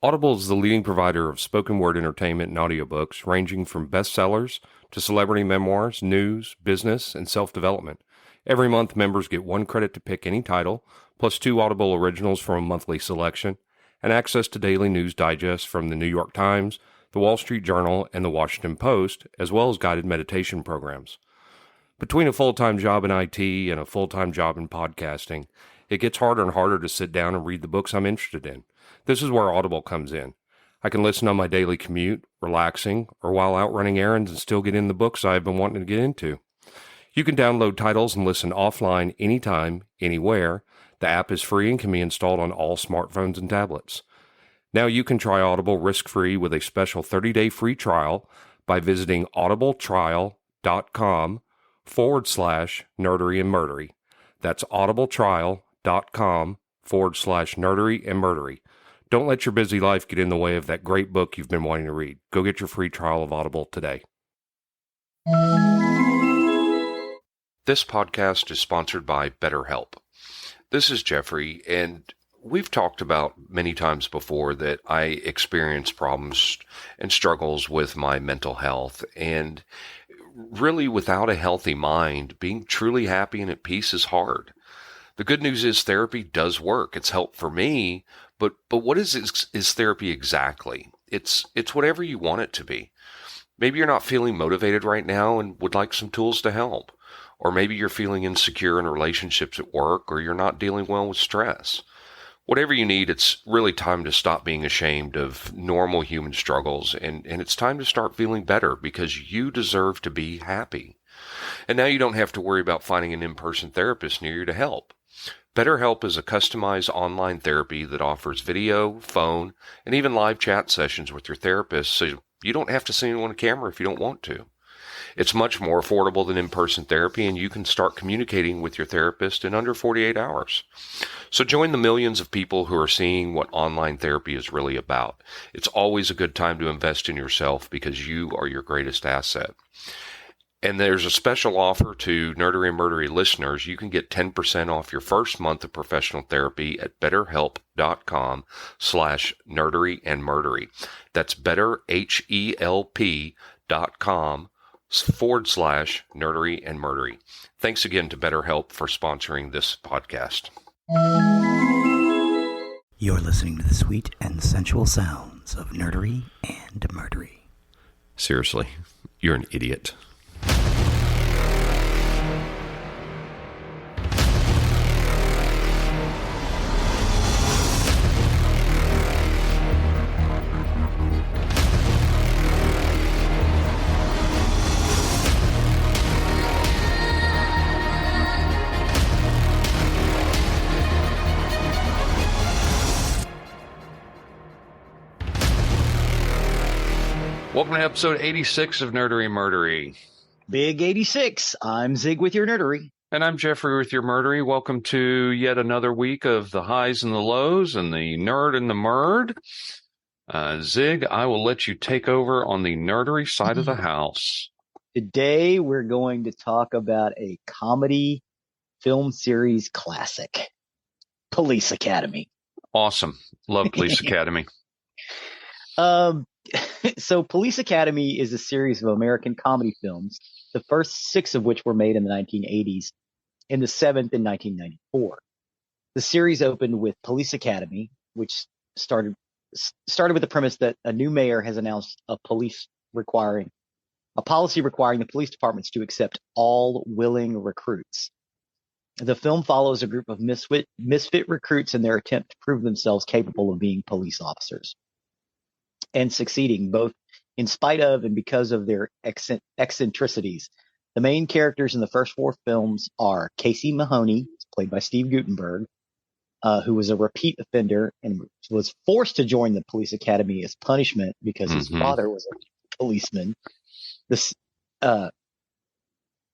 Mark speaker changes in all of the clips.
Speaker 1: Audible is the leading provider of spoken word entertainment and audiobooks, ranging from bestsellers to celebrity memoirs, news, business, and self-development. Every month, members get 1 credit to pick any title, plus 2 Audible originals from a monthly selection, and access to daily news digests from the New York Times, the Wall Street Journal, and the Washington Post, as well as guided meditation programs. Between a full-time job in IT and a full-time job in podcasting, it gets harder and harder to sit down and read the books I'm interested in. This is where Audible comes in. I can listen on my daily commute, relaxing, or while out running errands and still get in the books I've been wanting to get into. You can download titles and listen offline anytime, anywhere. The app is free and can be installed on all smartphones and tablets. Now you can try Audible risk-free with a special 30-day free trial by visiting audibletrial.com/nerdery and murdery. That's audibletrial.com/nerdery and murdery. Don't let your busy life get in the way of that great book you've been wanting to read. Go get your free trial of Audible today. This podcast is sponsored by BetterHelp. This is Geoffrey, and we've talked about many times before that I experience problems and struggles with my mental health, and really without a healthy mind, being truly happy and at peace is hard. The good news is therapy does work. It's helped for me, but what is therapy exactly? It's whatever you want it to be. Maybe you're not feeling motivated right now and would like some tools to help. Or maybe you're feeling insecure in relationships at work, or you're not dealing well with stress. Whatever you need, it's really time to stop being ashamed of normal human struggles, and it's time to start feeling better because you deserve to be happy. And now you don't have to worry about finding an in-person therapist near you to help. BetterHelp is a customized online therapy that offers video, phone, and even live chat sessions with your therapist, so you don't have to see anyone on camera if you don't want to. It's much more affordable than in-person therapy, and you can start communicating with your therapist in under 48 hours. So join the millions of people who are seeing what online therapy is really about. It's always a good time to invest in yourself because you are your greatest asset. And there's a special offer to Nerdery and Murdery listeners. You can get 10% off your first month of professional therapy at betterhelp.com/nerdery and murdery. That's betterhelp.com/nerdery and murdery. Thanks again to BetterHelp for sponsoring this podcast.
Speaker 2: You're listening to the sweet and sensual sounds of nerdery and murdery.
Speaker 1: Seriously, you're an idiot. Welcome to episode 86 of Nerdery and Murdery.
Speaker 3: Big 86. I'm Zig with your nerdery.
Speaker 1: And I'm Geoffrey with your murdery. Welcome to yet another week of the highs and the lows and the nerd and the murd. Zig, I will let you take over on the nerdery side of the house.
Speaker 3: Today we're going to talk about a comedy film series classic, Police Academy.
Speaker 1: Awesome. Love Police Academy.
Speaker 3: So Police Academy is a series of American comedy films, the first 6 of which were made in the 1980s, and the 7th in 1994. The series opened with Police Academy, which started with the premise that a new mayor has announced a policy requiring the police departments to accept all willing recruits. The film follows a group of misfit recruits in their attempt to prove themselves capable of being police officers and succeeding both in spite of and because of their eccentricities. The main characters in the first 4 films are Casey Mahoney, played by Steve Guttenberg, who was a repeat offender and was forced to join the police academy as punishment because his father was a policeman. The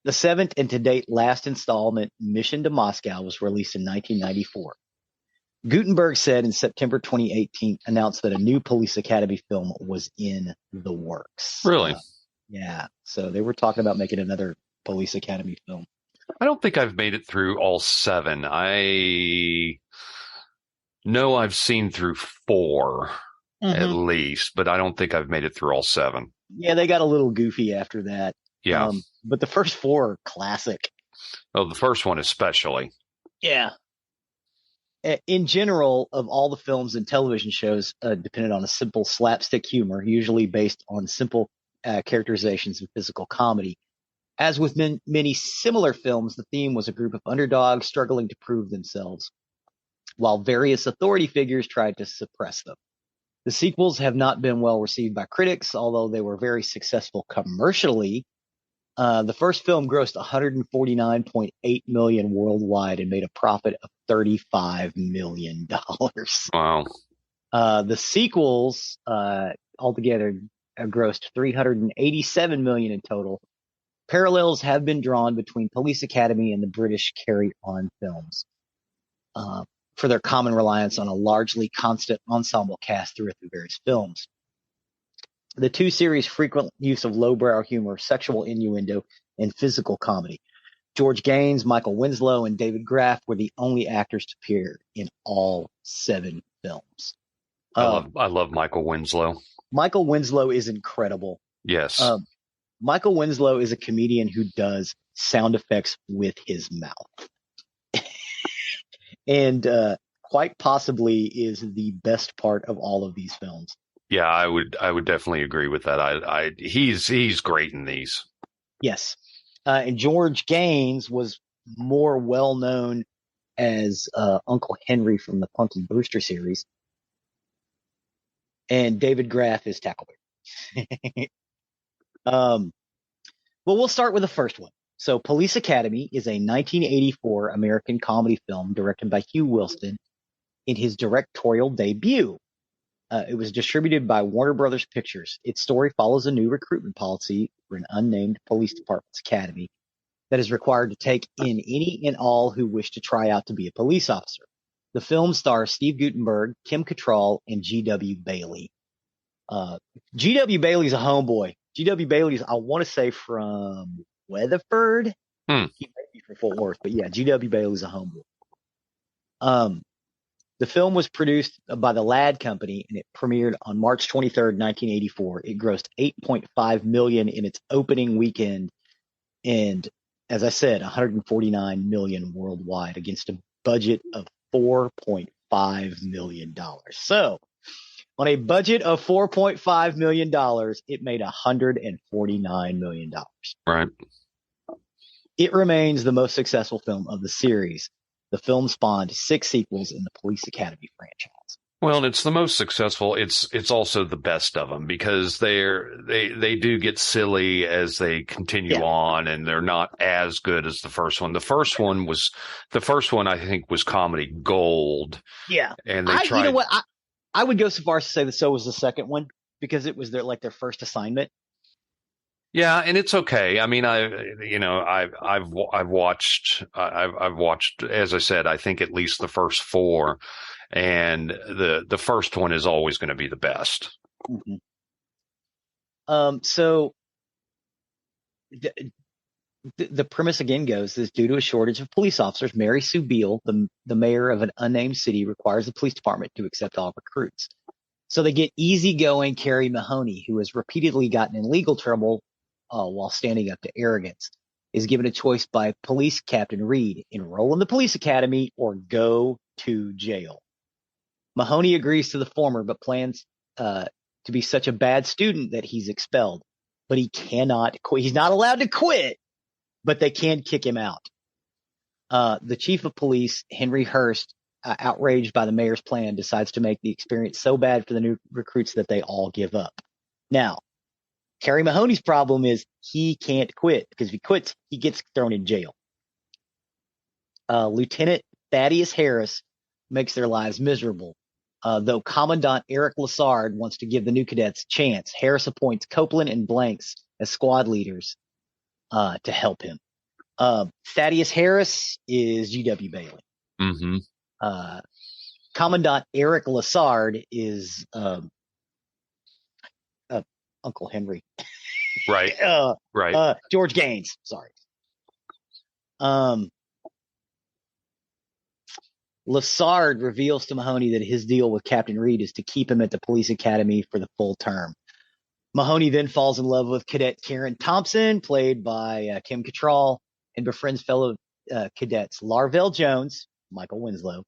Speaker 3: 7th and to date last installment, Mission to Moscow, was released in 1994. Guttenberg said in September 2018, announced that a new Police Academy film was in the works.
Speaker 1: Really?
Speaker 3: Yeah. So they were talking about making another Police Academy film.
Speaker 1: I don't think I've made it through all 7. I know I've seen through 4. at least, but I don't think I've made it through all 7.
Speaker 3: Yeah, they got a little goofy after that.
Speaker 1: Yeah.
Speaker 3: But the first 4 are classic.
Speaker 1: Oh, the first one especially.
Speaker 3: Yeah. In general, of all the films and television shows depended on a simple slapstick humor, usually based on simple characterizations and physical comedy. As with many similar films, the theme was a group of underdogs struggling to prove themselves, while various authority figures tried to suppress them. The sequels have not been well received by critics, although they were very successful commercially. The first film grossed $149.8 million worldwide and made a profit of $35 million.
Speaker 1: Wow.
Speaker 3: The sequels altogether grossed $387 million in total. Parallels have been drawn between Police Academy and the British Carry On films for their common reliance on a largely constant ensemble cast throughout the various films. The 2 series' frequent use of lowbrow humor, sexual innuendo, and physical comedy. George Gaines, Michael Winslow, and David Graff were the only actors to appear in all 7 films.
Speaker 1: I love Michael Winslow.
Speaker 3: Michael Winslow is incredible.
Speaker 1: Yes.
Speaker 3: Michael Winslow is a comedian who does sound effects with his mouth. And quite possibly is the best part of all of these films.
Speaker 1: Yeah, I would definitely agree with that. He's great in these.
Speaker 3: Yes. And George Gaines was more well known as Uncle Henry from the Punky Brewster series. And David Graff is Tackleberry. Well, we'll start with the first one. So Police Academy is a 1984 American comedy film directed by Hugh Wilson in his directorial debut. It was distributed by Warner Brothers Pictures. Its story follows a new recruitment policy for an unnamed police department's academy that is required to take in any and all who wish to try out to be a police officer. The film stars Steve Guttenberg, Kim Cattrall, and G.W. Bailey. G.W. Bailey's a homeboy. G.W. Bailey's, I want to say, from Weatherford. He might be from Fort Worth, but yeah, G.W. Bailey's a homeboy. The film was produced by the Ladd Company, and it premiered on March 23rd, 1984. It grossed $8.5 million in its opening weekend, and as I said, $149 million worldwide against a budget of $4.5 million. So, on a budget of $4.5 million, it made $149 million.
Speaker 1: Right.
Speaker 3: It remains the most successful film of the series. The film spawned 6 sequels in the Police Academy franchise.
Speaker 1: Well, it's the most successful. It's also the best of them because they do get silly as they continue on, and they're not as good as the first one. The first one I think was comedy gold.
Speaker 3: Yeah,
Speaker 1: and they tried.
Speaker 3: You know what? I would go so far as to say that so was the second one because it was their first assignment.
Speaker 1: Yeah, and it's okay. I mean, I've watched, as I said, I think at least the first 4, and the first one is always going to be the best.
Speaker 3: Mm-hmm. So the premise again goes is due to a shortage of police officers, Mary Sue Beale, the mayor of an unnamed city, requires the police department to accept all recruits. So they get easygoing Carrie Mahoney, who has repeatedly gotten in legal trouble while standing up to arrogance, is given a choice by Police Captain Reed: enroll in the police academy or go to jail. Mahoney agrees to the former, but plans to be such a bad student that he's expelled. But he cannot quit. He's not allowed to quit, but they can kick him out. The chief of police, Henry Hurst, outraged by the mayor's plan, decides to make the experience so bad for the new recruits that they all give up. Now, Carrie Mahoney's problem is he can't quit because if he quits, he gets thrown in jail. Lieutenant Thaddeus Harris makes their lives miserable. Though Commandant Eric Lassard wants to give the new cadets a chance, Harris appoints Copeland and Blanks as squad leaders to help him. Thaddeus Harris is G.W. Bailey.
Speaker 1: Mm-hmm.
Speaker 3: Commandant Eric Lassard is Uncle Henry.
Speaker 1: Right.
Speaker 3: Right. George Gaines. Sorry. Lassard reveals to Mahoney that his deal with Captain Reed is to keep him at the police academy for the full term. Mahoney then falls in love with Cadet Karen Thompson, played by Kim Cattrall, and befriends fellow cadets Larvell Jones, Michael Winslow,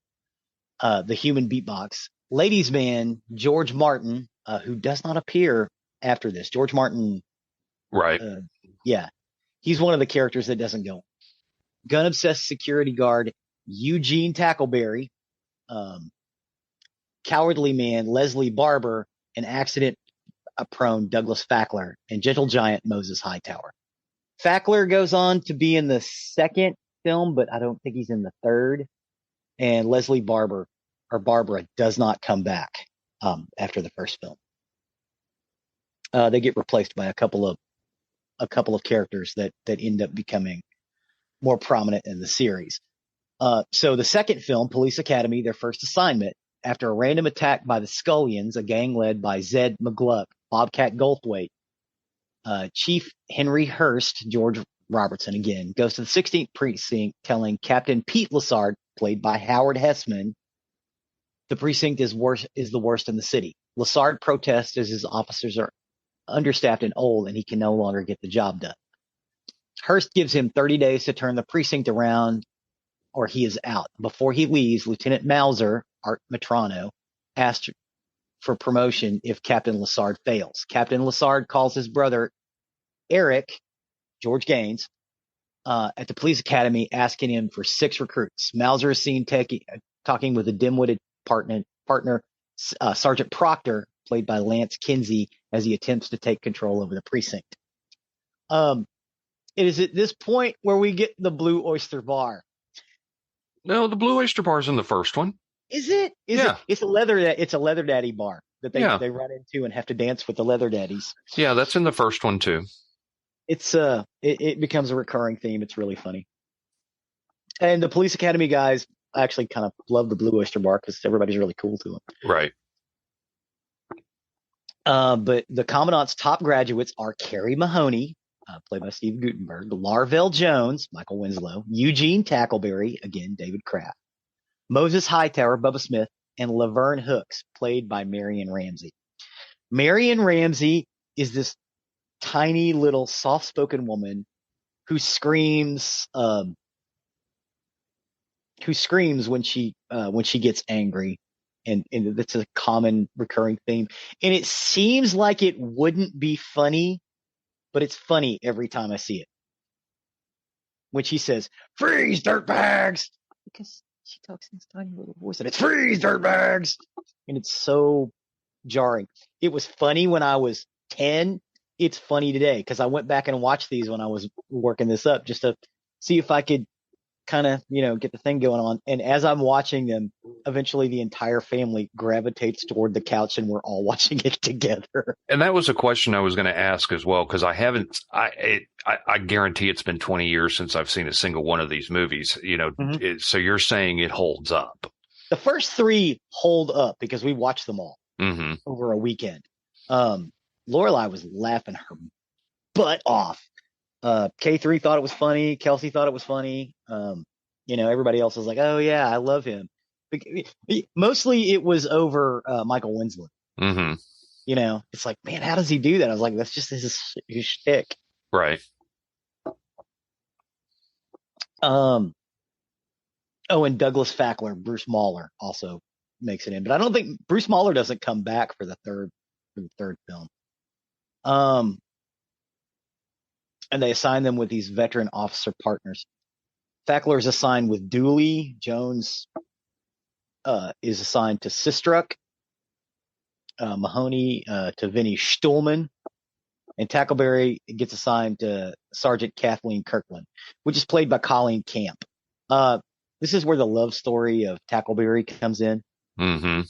Speaker 3: the human beatbox, ladies' man George Martin, who does not appear after this. George Martin,
Speaker 1: Right.
Speaker 3: Yeah, he's one of the characters that doesn't go. Gun-obsessed security guard Eugene Tackleberry, cowardly man Leslie Barber, and accident-prone Douglas Fackler, and gentle giant Moses Hightower. Fackler goes on to be in the second film, but I don't think he's in the third. And Leslie Barbara does not come back after the first film. They get replaced by a couple of characters that end up becoming more prominent in the series. So the second film, Police Academy, their first assignment, after a random attack by the Scullions, a gang led by Zed McGluck, Bobcat Goldthwait, Chief Henry Hurst, George Robertson again, goes to the 16th precinct telling Captain Pete Lassard, played by Howard Hessman, the precinct is the worst in the city. Lassard protests as his officers are understaffed and old and he can no longer get the job done. Hurst gives him 30 days to turn the precinct around or he is out. Before he leaves, Lieutenant Mauser, Art Metrano, asked for promotion if Captain Lassard fails. Captain Lassard calls his brother Eric, George Gaines, at the police academy, asking him for 6 recruits. Mauser is seen talking with a dim-witted partner, Sergeant Proctor, played by Lance Kinsey, as he attempts to take control over the precinct. It is at this point where we get the Blue Oyster Bar.
Speaker 1: No, the Blue Oyster Bar is in the first one.
Speaker 3: Is it?
Speaker 1: Yeah.
Speaker 3: It's a leather daddy bar that they run into and have to dance with the leather daddies.
Speaker 1: Yeah, that's in the first one too.
Speaker 3: It's it becomes a recurring theme. It's really funny. And the police academy guys actually kind of love the Blue Oyster Bar because everybody's really cool to them.
Speaker 1: Right.
Speaker 3: But the commandant's top graduates are Carrie Mahoney, played by Steve Guttenberg, Larvell Jones, Michael Winslow, Eugene Tackleberry, again David Kraft, Moses Hightower, Bubba Smith, and Laverne Hooks, played by Marion Ramsey. Marion Ramsey is this tiny little soft-spoken woman who screams when she gets angry, and that's a common recurring theme. And it seems like it wouldn't be funny, but it's funny every time I see it. When she says, "Freeze, dirtbags!" Because she talks in this tiny little voice, and it's "Freeze, dirtbags!" And it's so jarring. It was funny when I was 10. It's funny today because I went back and watched these when I was working this up just to see if I could kind of, get the thing going on. And as I'm watching them, eventually the entire family gravitates toward the couch and we're all watching it together.
Speaker 1: And that was a question I was going to ask as well, because I guarantee it's been 20 years since I've seen a single one of these movies, So you're saying it holds up.
Speaker 3: The first 3 hold up because we watched them all over a weekend. Lorelai was laughing her butt off. K3 thought it was funny. Kelsey thought it was funny. Everybody else was like, "Oh yeah, I love him." Mostly it was over Michael Winslow.
Speaker 1: Mm-hmm.
Speaker 3: It's like, man, how does he do that? I was like, that's just his shtick.
Speaker 1: Right.
Speaker 3: Oh, and Douglas Fackler, Bruce Mahler also makes it in, but I don't think Bruce Mahler doesn't come back for the third film. And they assign them with these veteran officer partners. Fackler is assigned with Dooley. Jones is assigned to Sistruck. Mahoney to Vinnie Stuhlman. And Tackleberry gets assigned to Sergeant Kathleen Kirkland, which is played by Colleen Camp. This is where the love story of Tackleberry comes in.
Speaker 1: Mm-hmm.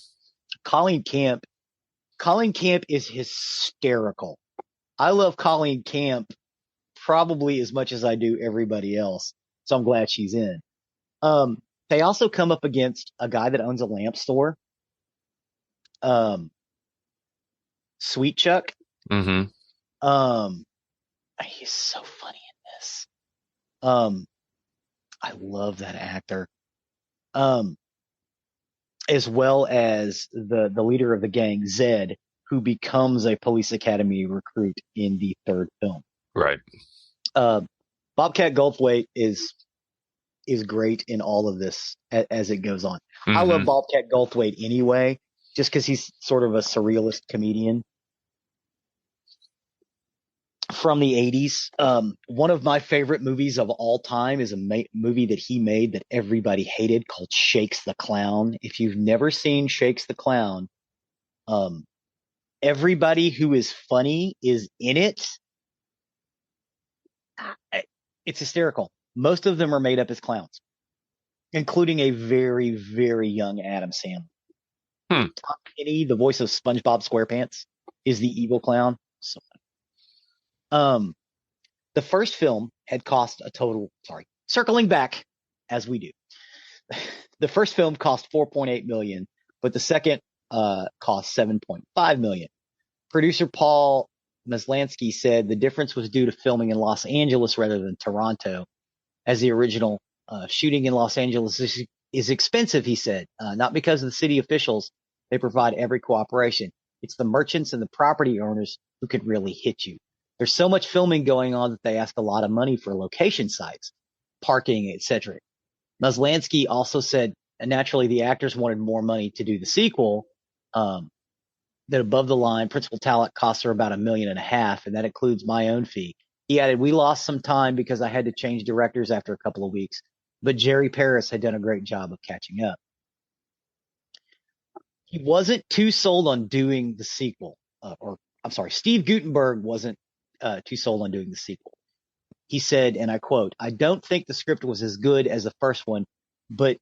Speaker 3: Colleen Camp is hysterical. I love Colleen Camp probably as much as I do everybody else. So I'm glad she's in. They also come up against a guy that owns a lamp store. Sweet Chuck.
Speaker 1: Mm-hmm.
Speaker 3: He's so funny in this. I love that actor. as well as the leader of the gang, Zed, who becomes a police academy recruit in the third film.
Speaker 1: Right.
Speaker 3: Bobcat Goldthwait is great in all of this as it goes on. I love
Speaker 1: Mm-hmm.
Speaker 3: Bobcat Goldthwait anyway, just because he's sort of a surrealist comedian from the 80s. One of my favorite movies of all time is a movie that he made that everybody hated called Shakes the Clown. If you've never seen Shakes the Clown, everybody who is funny is in it. It's hysterical. Most of them are made up as clowns, including a very, very young Adam Sandler.
Speaker 1: Hmm.
Speaker 3: Tom Kenny, the voice of SpongeBob SquarePants, is the evil clown. So, the first film had cost a total, circling back as we do. The first film cost $4.8 million, but the second cost $7.5 million. Producer Paul Maslansky said the difference was due to filming in Los Angeles rather than Toronto, as the original shooting in Los Angeles is expensive, he said, not because of the city officials. They provide every cooperation. It's the merchants and the property owners who could really hit you. There's so much filming going on that they ask a lot of money for location sites, parking, etc. Maslansky also said, naturally, the actors wanted more money to do the sequel. That above the line principal talent costs are about $1.5 million, and that includes my own fee. He added, we lost some time because I had to change directors after a couple of weeks, but Jerry Paris had done a great job of catching up. He wasn't too sold on doing the sequel, Steve Guttenberg wasn't too sold on doing the sequel. He said, and I quote, I don't think the script was as good as the first one, but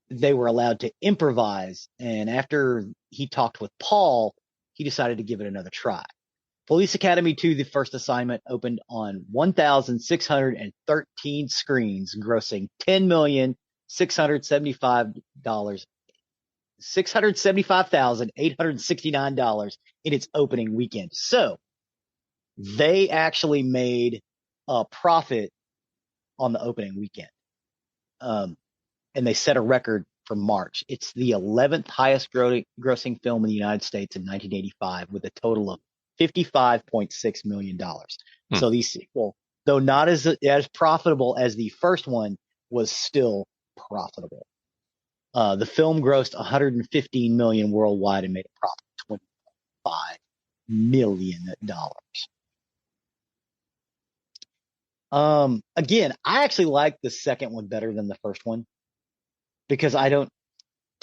Speaker 3: they were allowed to improvise. And after he talked with Paul, he decided to give it another try. Police Academy 2, the first assignment, opened on 1,613 screens, grossing $675,869 in its opening weekend. So they actually made a profit on the opening weekend. And they set a record for March. It's the 11th highest grossing film in the United States in 1985 with a total of $55.6 million. So the sequel, though not as profitable as the first one, was still profitable. The film grossed $115 million worldwide and made a profit of $25 million. Again, I actually like the second one better than the first one because to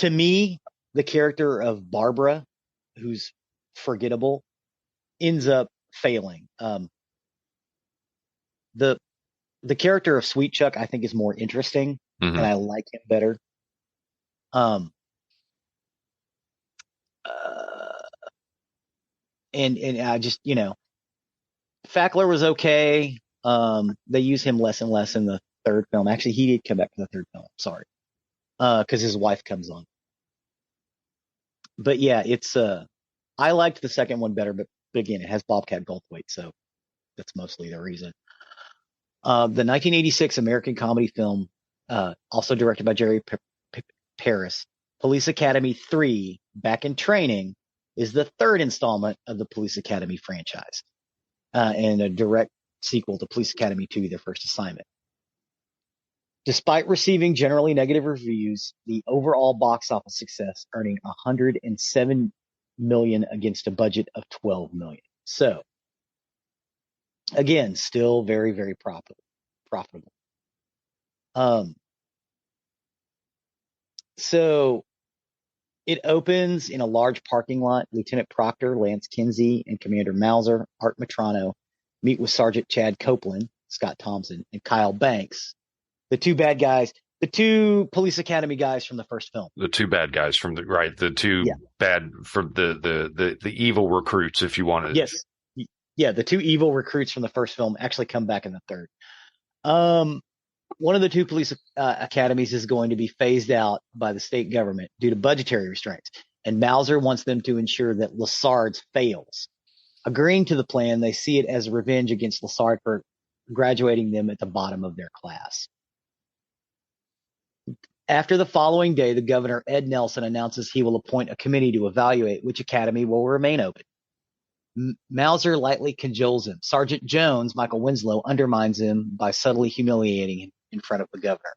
Speaker 3: me, the character of Barbara, who's forgettable, ends up failing. The character of Sweet Chuck, I think, is more interesting, and I like him better. And I just, Fackler was okay. They use him less and less in the third film. Actually, he did come back for the third film. Sorry. Cause his wife comes on. But yeah, it's, I liked the second one better, but again, it has Bobcat Goldthwait. So that's mostly the reason. The 1986 American comedy film, also directed by Jerry Paris, Police Academy 3, Back in Training, is the third installment of the Police Academy franchise, and a direct sequel to Police Academy 2, their first assignment. Despite receiving generally negative reviews, the overall box office success, earning $107 million against a budget of $12 million. So, again, still very, very profitable. So it opens in a large parking lot. Lieutenant Proctor, Lance Kinsey, and Commander Mauser, Art Matrano, meet with Sergeant Chad Copeland, Scott Thompson, and Kyle Banks, the two bad guys, the two Police Academy guys from the first film.
Speaker 1: The two bad guys from the two bad from the evil recruits, if you want to.
Speaker 3: Yes. Yeah, the two evil recruits from the first film actually come back in the third. One of the two police academies is going to be phased out by the state government due to budgetary restraints, and Mauser wants them to ensure that Lassard's fails. Agreeing to the plan, they see it as revenge against Lassard for graduating them at the bottom of their class. After the following day, the governor, Ed Nelson, announces he will appoint a committee to evaluate which academy will remain open. Mauser lightly cajoles him. Sergeant Jones, Michael Winslow, undermines him by subtly humiliating him in front of the governor.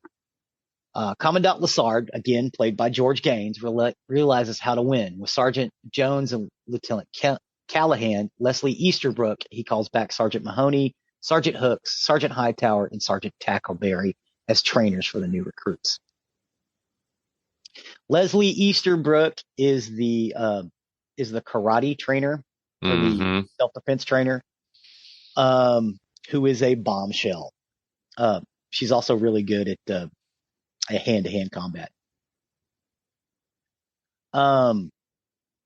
Speaker 3: Commandant Lassard, again played by George Gaines, realizes how to win. With Sergeant Jones and Lieutenant Callahan, Leslie Easterbrook, he calls back Sergeant Mahoney, Sergeant Hooks, Sergeant Hightower, and Sergeant Tackleberry as trainers for the new recruits. Leslie Easterbrook is the karate trainer or the self-defense trainer, who is a bombshell. She's also really good at hand-to-hand combat.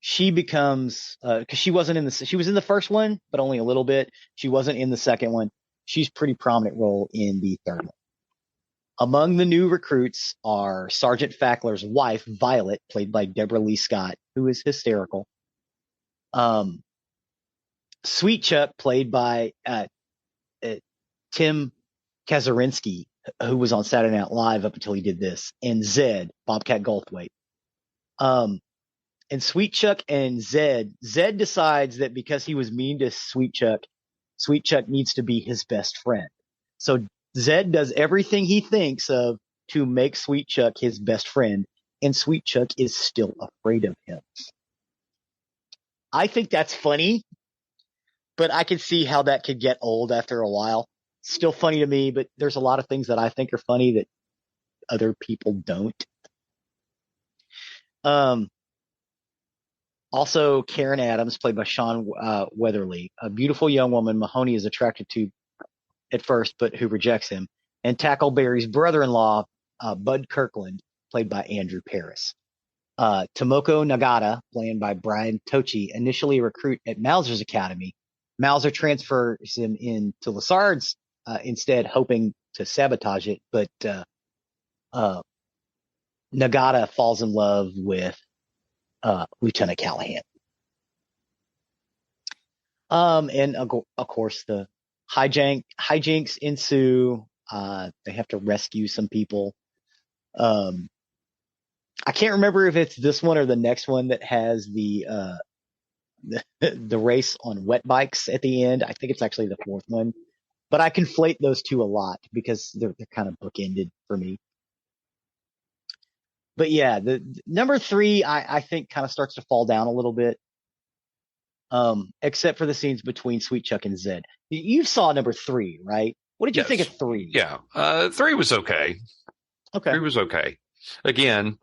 Speaker 3: She becomes because she was in the first one, but only a little bit. She wasn't in the second one. She's pretty prominent role in the third one. Among the new recruits are Sergeant Fackler's wife, Violet, played by Deborah Lee Scott, who is hysterical. Sweet Chuck, played by Tim Kazurinsky, who was on Saturday Night Live up until he did this, and Zed, Bobcat Goldthwait. And Sweet Chuck and Zed decides that because he was mean to Sweet Chuck needs to be his best friend. So Zed does everything he thinks of to make Sweet Chuck his best friend, and Sweet Chuck is still afraid of him. I think that's funny, but I can see how that could get old after a while. Still funny to me, but there's a lot of things that I think are funny that other people don't. Also, Karen Adams, played by Sean Weatherly, a beautiful young woman Mahoney is attracted to at first, but who rejects him. And Tackleberry's brother-in-law, Bud Kirkland, played by Andrew Paris. Tomoko Nagata, played by Brian Tochi, initially a recruit at Mauser's academy. Mauser transfers him into Lassard's instead, hoping to sabotage it, but Nagata falls in love with Lieutenant Callahan. And of course, the hijinks ensue. They have to rescue some people. I can't remember if it's this one or the next one that has the race on wet bikes at the end. I think it's actually the fourth one, but I conflate those two a lot because they're kind of bookended for me. But yeah, the number 3, I think kind of starts to fall down a little bit. Except for the scenes between Sweet Chuck and Zed. You saw number 3, right? What did you think of 3?
Speaker 1: Yeah. 3 was okay.
Speaker 3: Okay.
Speaker 1: 3 was okay. Again,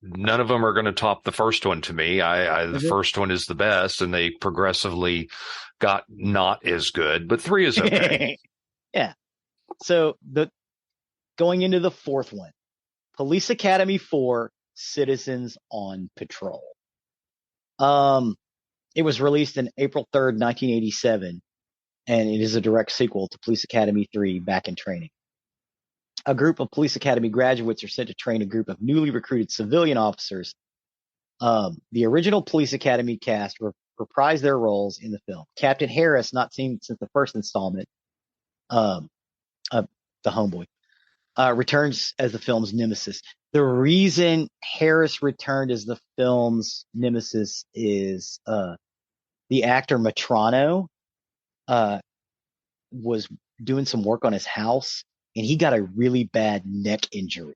Speaker 1: none of them are going to top the first one to me. The first one is the best, and they progressively got not as good, but 3 is okay.
Speaker 3: Yeah. So going into the fourth one, Police Academy 4, Citizens on Patrol. It was released on April 3rd, 1987, and it is a direct sequel to Police Academy 3, Back in Training. A group of Police Academy graduates are sent to train a group of newly recruited civilian officers. The original Police Academy cast reprised their roles in the film. Captain Harris, not seen since the first installment, the homeboy, returns as the film's nemesis. The reason Harris returned as the film's nemesis is the actor Matrano was doing some work on his house, and he got a really bad neck injury.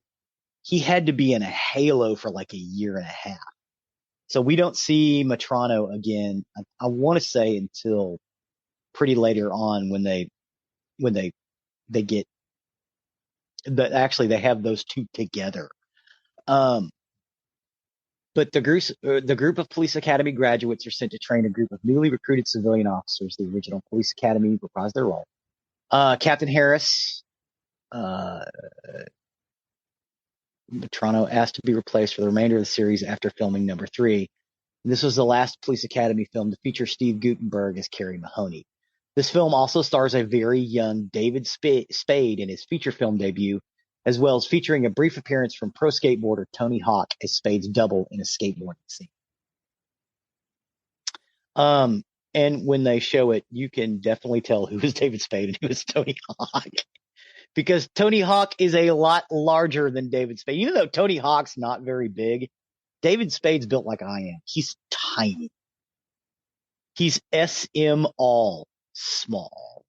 Speaker 3: He had to be in a halo for like a year and a half. So we don't see Matrano again, I want to say, until pretty later on when they get, but actually they have those two together. But the group of Police Academy graduates are sent to train a group of newly recruited civilian officers. The original Police Academy reprised their role. Captain Harris, Matrano asked to be replaced for the remainder of the series after filming number 3. This was the last Police Academy film to feature Steve Guttenberg as Kerry Mahoney. This film also stars a very young David Spade in his feature film debut, as well as featuring a brief appearance from pro skateboarder Tony Hawk as Spade's double in a skateboarding scene. And when they show it, you can definitely tell who was David Spade and who was Tony Hawk. because Tony Hawk is a lot larger than David Spade. Even though Tony Hawk's not very big, David Spade's built like I am. He's tiny. He's SM all small.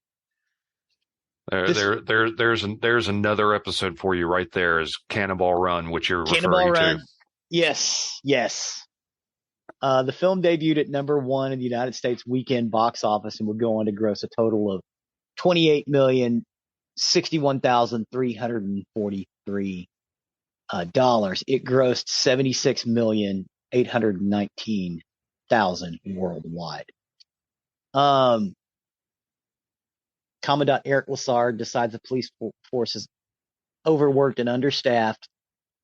Speaker 1: There's another episode for you right there, is Cannonball Run, which you're
Speaker 3: Cannonball
Speaker 1: referring
Speaker 3: Run.
Speaker 1: to.
Speaker 3: Yes. The film debuted at #1 in the United States weekend box office and would go on to gross a total of $28,061,343. It grossed $76,819,000 worldwide. Commandant Eric Lassard decides the police force is overworked and understaffed,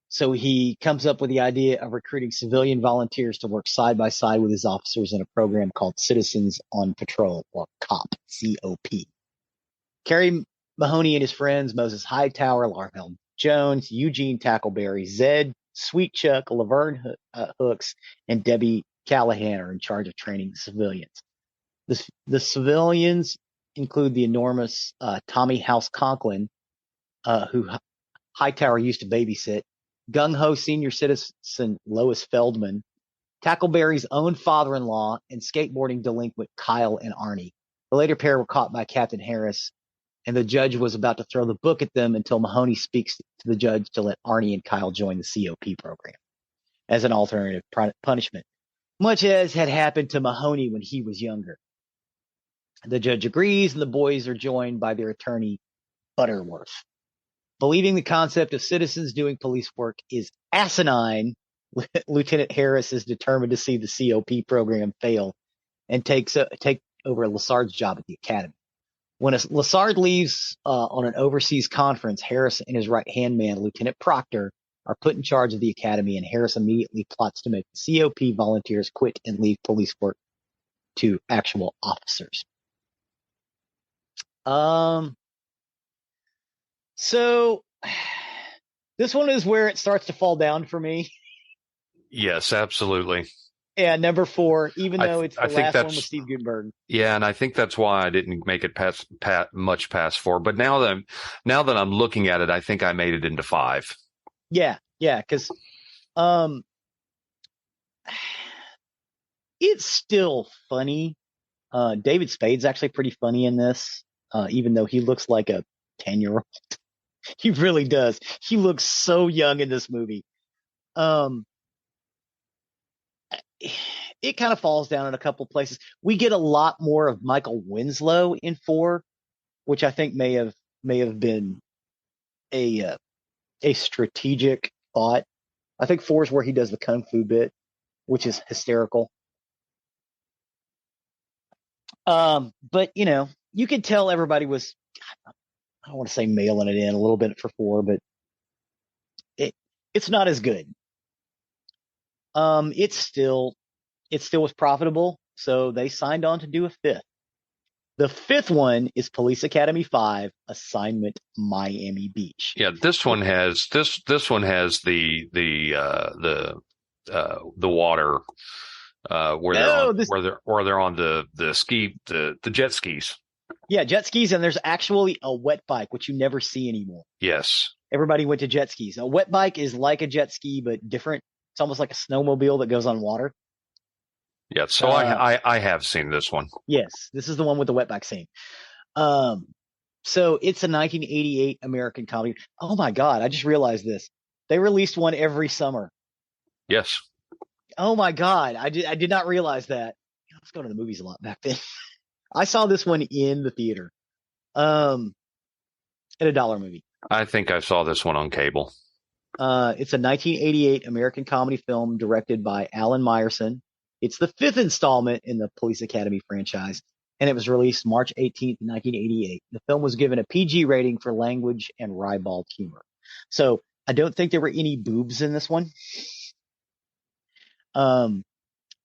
Speaker 3: so he comes up with the idea of recruiting civilian volunteers to work side by side with his officers in a program called Citizens on Patrol, or COP, C-O-P. Kerry Mahoney and his friends, Moses Hightower, Larmel Jones, Eugene Tackleberry, Zed Sweetchuck, Laverne Hooks, and Debbie Callahan are in charge of training the civilians. The civilians include the enormous Tommy House Conklin, who Hightower used to babysit, gung-ho senior citizen Lois Feldman, Tackleberry's own father-in-law, and skateboarding delinquent Kyle and Arnie. The later pair were caught by Captain Harris, and the judge was about to throw the book at them until Mahoney speaks to the judge to let Arnie and Kyle join the COP program as an alternative punishment, much as had happened to Mahoney when he was younger. The judge agrees, and the boys are joined by their attorney, Butterworth. Believing the concept of citizens doing police work is asinine, Lieutenant Harris is determined to see the COP program fail and take over Lassard's job at the academy. When Lassard leaves on an overseas conference, Harris and his right-hand man, Lieutenant Proctor, are put in charge of the academy, and Harris immediately plots to make the COP volunteers quit and leave police work to actual officers. So this one is where it starts to fall down for me.
Speaker 1: Yes, absolutely.
Speaker 3: Yeah, #4, even though it's the last one with Steve Guttenberg.
Speaker 1: Yeah, and I think that's why I didn't make it much past 4. But now that I'm looking at it, I think I made it into 5.
Speaker 3: Yeah, because it's still funny. David Spade's actually pretty funny in this, even though he looks like a 10-year-old. He really does. He looks so young in this movie. It kind of falls down in a couple places. We get a lot more of Michael Winslow in 4, which I think may have been a strategic thought. I think 4 is where he does the kung fu bit, which is hysterical. But you could tell everybody was, I don't want to say mailing it in a little bit for 4, but it's not as good. It still was profitable, so they signed on to do a 5th. The 5th one is Police Academy 5: Assignment Miami Beach.
Speaker 1: Yeah, this one has the water where they're on the jet skis. Yeah,
Speaker 3: jet skis, and there's actually a wet bike, which you never see anymore.
Speaker 1: Yes.
Speaker 3: Everybody went to jet skis. A wet bike is like a jet ski, but different. It's almost like a snowmobile that goes on water.
Speaker 1: Yeah, so I have seen this one.
Speaker 3: Yes, this is the one with the wet bike scene. So it's a 1988 American comedy. Oh my God, I just realized this. They released one every summer.
Speaker 1: Yes.
Speaker 3: Oh my God, I did not realize that. I was going to the movies a lot back then. I saw this one in the theater. At a dollar movie.
Speaker 1: I think I saw this one on cable.
Speaker 3: It's a 1988 American comedy film directed by Alan Meyerson. It's the 5th installment in the Police Academy franchise, and it was released March 18th, 1988. The film was given a PG rating for language and ribald humor. So I don't think there were any boobs in this one.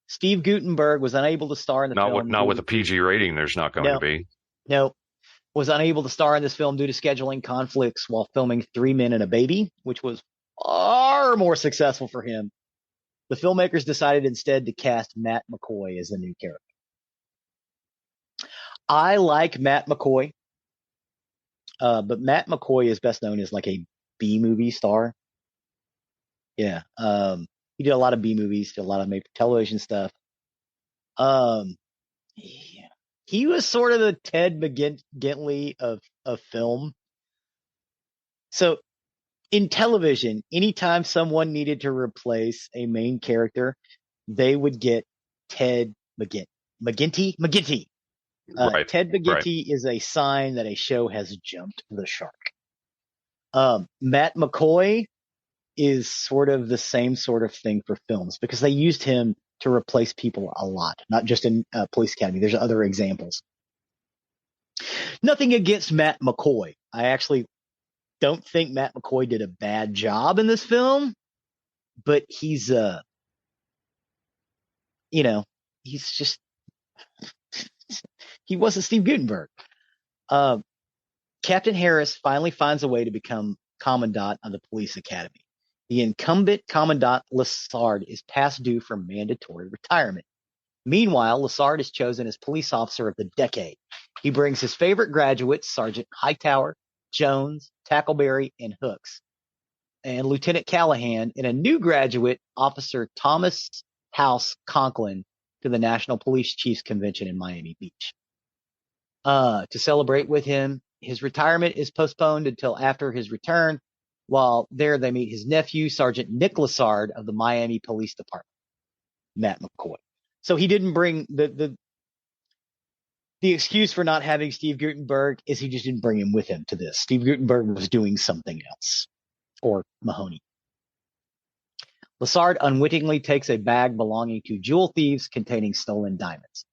Speaker 3: Steve Guttenberg was unable to star in the film.
Speaker 1: Not with a PG rating, there's not going to be.
Speaker 3: No. Was unable to star in this film due to scheduling conflicts while filming 3 Men and a Baby, which was far more successful for him. The filmmakers decided instead to cast Matt McCoy as the new character. I like Matt McCoy. But Matt McCoy is best known as like a B movie star. Yeah. He did a lot of B movies, did a lot of made for television stuff. Um, yeah. He was sort of the Ted McGinley of film. So in television, anytime someone needed to replace a main character, they would get Ted McGinty.
Speaker 1: Right.
Speaker 3: Ted
Speaker 1: Right.
Speaker 3: McGinty is a sign that a show has jumped the shark. Matt McCoy is sort of the same sort of thing for films because they used him to replace people a lot, not just in Police Academy. There's other examples. Nothing against Matt McCoy. I actually don't think Matt McCoy did a bad job in this film, but he's he's just he wasn't Steve Gutenberg. Captain Harris finally finds a way to become commandant of the police academy. The incumbent Commandant Lassard is past due for mandatory retirement. Meanwhile, Lassard is chosen as police officer of the decade. He brings his favorite graduates, Sergeant Hightower, Jones, Tackleberry, and Hooks, and Lieutenant Callahan, and a new graduate, Officer Thomas House Conklin, to the National Police Chiefs Convention in Miami Beach. To celebrate with him, his retirement is postponed until after his return. While there, they meet his nephew, Sergeant Nick Lassard of the Miami Police Department, Matt McCoy. So he didn't bring the excuse for not having Steve Gutenberg is he just didn't bring him with him to this. Steve Gutenberg was doing something else, or Mahoney. Lassard unwittingly takes a bag belonging to jewel thieves containing stolen diamonds.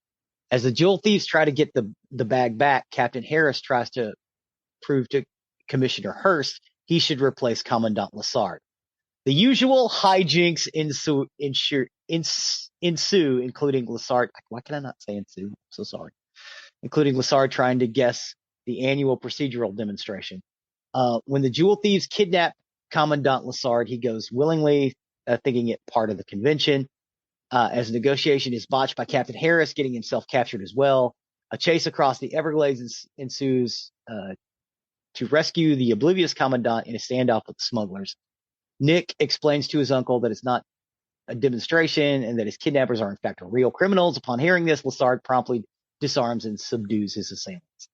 Speaker 3: As the jewel thieves try to get the bag back, Captain Harris tries to prove to Commissioner Hurst he should replace Commandant Lassard. The usual hijinks ensue, including Lassard. Why can I not say ensue? I'm so sorry. Including Lassard trying to guess the annual procedural demonstration. When the jewel thieves kidnap Commandant Lassard, he goes willingly, thinking it part of the convention. As negotiation is botched by Captain Harris, getting himself captured as well. A chase across the Everglades ensues to rescue the oblivious Commandant in a standoff with the smugglers. Nick explains to his uncle that it's not a demonstration and that his kidnappers are in fact real criminals. Upon hearing this, Lassard promptly disarms and subdues his assailants,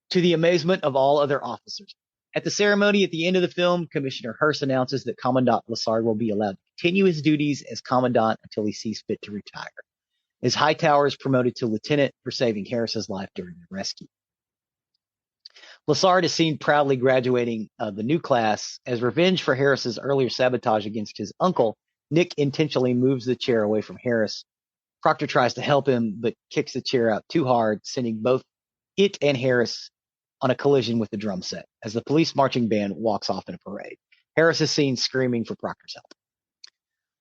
Speaker 3: to the amazement of all other officers. At the ceremony at the end of the film, Commissioner Hurst announces that Commandant Lassard will be allowed to continue his duties as Commandant until he sees fit to retire. As Hightower is promoted to Lieutenant for saving Harris's life during the rescue. Lassard is seen proudly graduating the new class. As revenge for Harris's earlier sabotage against his uncle, Nick intentionally moves the chair away from Harris. Proctor tries to help him, but kicks the chair out too hard, sending both it and Harris on a collision with the drum set as the police marching band walks off in a parade. Harris is seen screaming for Proctor's help.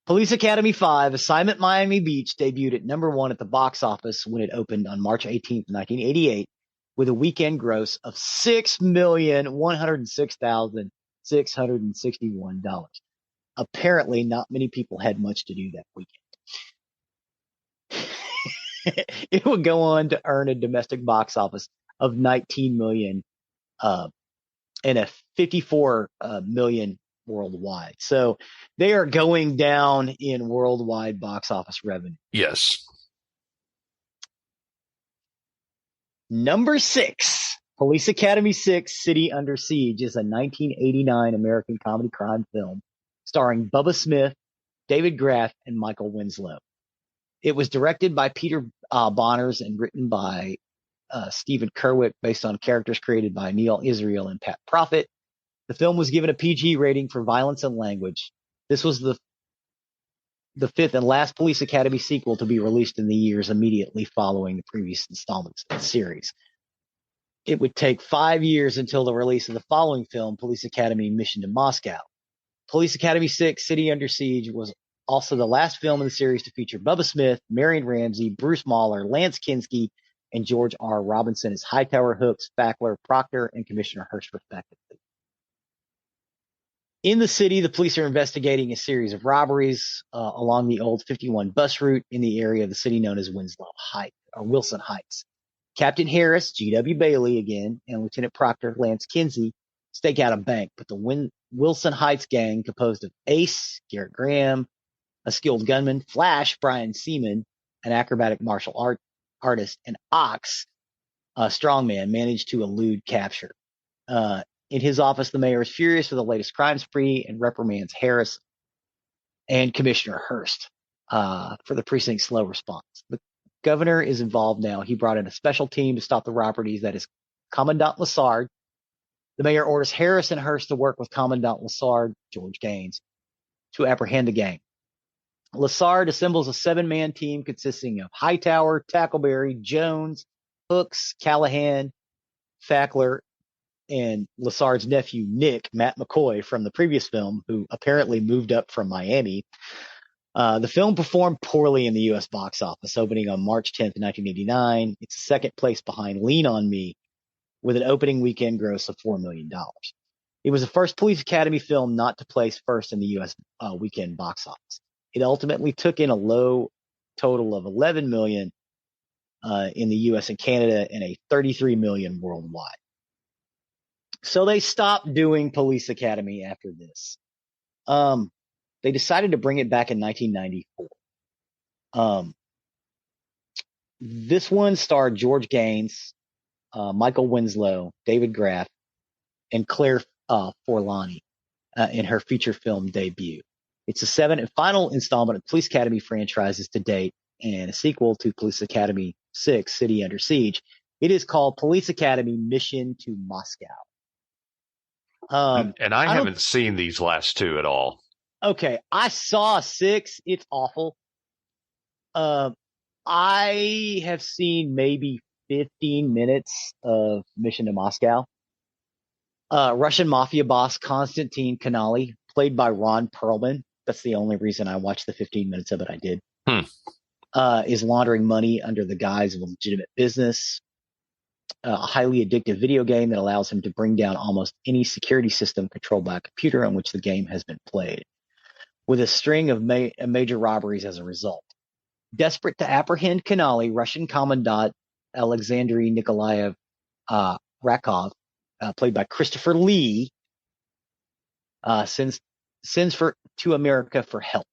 Speaker 3: Police Academy 5, Assignment Miami Beach, debuted at #1 at the box office when it opened on March 18th, 1988, with a weekend gross of $6,106,661. Apparently, not many people had much to do that weekend. It would go on to earn a domestic box office of $19 million and a $54 million worldwide. So they are going down in worldwide box office revenue.
Speaker 1: Yes.
Speaker 3: Number 6, Police Academy 6, City Under Siege, is a 1989 American comedy crime film starring Bubba Smith, David Graff, and Michael Winslow. It was directed by Peter Bonners and written by Stephen Kerwick, based on characters created by Neil Israel and Pat Prophet. The film was given a PG rating for violence and language. This was the fifth and last Police Academy sequel to be released in the years immediately following the previous installments of the series. It would take 5 years until the release of the following film, Police Academy Mission to Moscow. Police Academy 6, City Under Siege, was also the last film in the series to feature Bubba Smith, Marion Ramsey, Bruce Mahler, Lance Kinski, and George R. Robinson as Hightower, Hooks, Fackler, Proctor, and Commissioner Hurst, respectively. In the city, the police are investigating a series of robberies along the old 51 bus route in the area of the city known as Wilson Heights. Captain Harris, G.W. Bailey again, and Lieutenant Proctor, Lance Kinsey, stake out a bank, but the Wilson Heights gang, composed of Ace, Garrett Graham, a skilled gunman, Flash, Brian Seaman, an acrobatic martial artist, and Ox, a strongman, managed to elude capture. In his office, the mayor is furious for the latest crime spree and reprimands Harris and Commissioner Hurst for the precinct's slow response. The governor is involved now. He brought in a special team to stop the robberies. That is Commandant Lassard. The mayor orders Harris and Hurst to work with Commandant Lassard, George Gaines, to apprehend the gang. Lassard assembles a 7-man team consisting of Hightower, Tackleberry, Jones, Hooks, Callahan, Fackler, and Lassard's nephew, Nick, Matt McCoy, from the previous film, who apparently moved up from Miami. The film performed poorly in the U.S. box office, opening on March 10th, 1989. It's second place behind Lean on Me, with an opening weekend gross of $4 million. It was the first Police Academy film not to place first in the U.S. Weekend box office. It ultimately took in a low total of $11 million in the U.S. and Canada and a $33 million worldwide. So they stopped doing Police Academy after this. They decided to bring it back in 1994. This one starred George Gaines, Michael Winslow, David Graff, and Claire Forlani in her feature film debut. It's the 7th and final installment of Police Academy franchises to date and a sequel to Police Academy 6, City Under Siege. It is called Police Academy Mission to Moscow.
Speaker 1: And I haven't seen these last two at all.
Speaker 3: Okay, I saw 6. It's awful. I have seen maybe 15 minutes of Mission to Moscow. Russian mafia boss Konstantin Kanali, played by Ron Perlman. That's the only reason I watched the 15 minutes of it I did. Is laundering money under the guise of a legitimate business. A highly addictive video game that allows him to bring down almost any security system controlled by a computer on which the game has been played, with a string of major robberies as a result. Desperate to apprehend Kanali, Russian Commandant Alexandry Nikolaev Rakov, played by Christopher Lee, sends to America for help.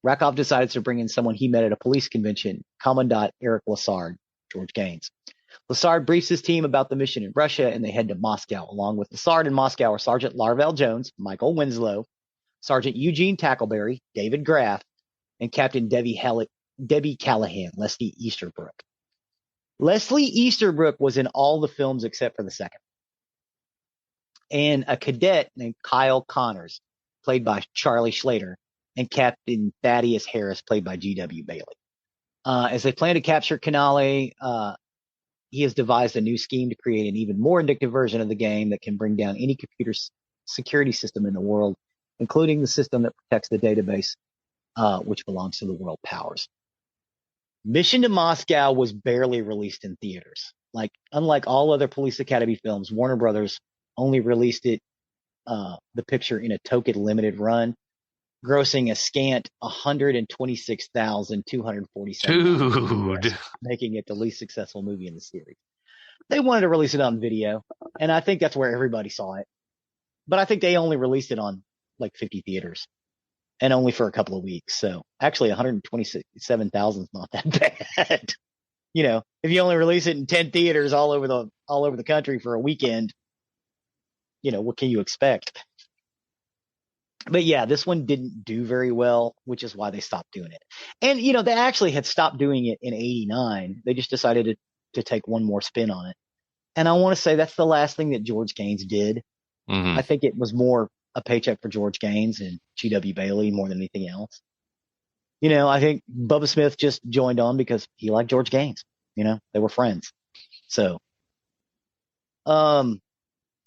Speaker 3: Rakov decides to bring in someone he met at a police convention, Commandant Eric Lassard, George Gaines. Lassard briefs his team about the mission in Russia, and they head to Moscow. Along with Lassard in Moscow are Sergeant Larvell Jones, Michael Winslow, Sergeant Eugene Tackleberry, David Graff, and Captain Debbie Callahan, Leslie Easterbrook. Leslie Easterbrook was in all the films except for the second. And a cadet named Kyle Connors, played by Charlie Schlater, and Captain Thaddeus Harris, played by G.W. Bailey. As they plan to capture Kanali, he has devised a new scheme to create an even more addictive version of the game that can bring down any computer security system in the world, including the system that protects the database, which belongs to the world powers. Mission to Moscow was barely released in theaters. Unlike all other Police Academy films, Warner Brothers only released the picture in a token limited run, grossing a scant $126,247,
Speaker 1: Dude,
Speaker 3: making it the least successful movie in the series. They wanted to release it on video, and I think that's where everybody saw it. But I think they only released it on 50 theaters, and only for a couple of weeks. So actually, 127,000 is not that bad. If you only release it in 10 theaters all over the country for a weekend, what can you expect? But yeah, this one didn't do very well, which is why they stopped doing it. And, they actually had stopped doing it in 89. They just decided to take one more spin on it. And I want to say that's the last thing that George Gaines did.
Speaker 1: Mm-hmm.
Speaker 3: I think it was more a paycheck for George Gaines and G.W. Bailey more than anything else. I think Bubba Smith just joined on because he liked George Gaines. They were friends. So, and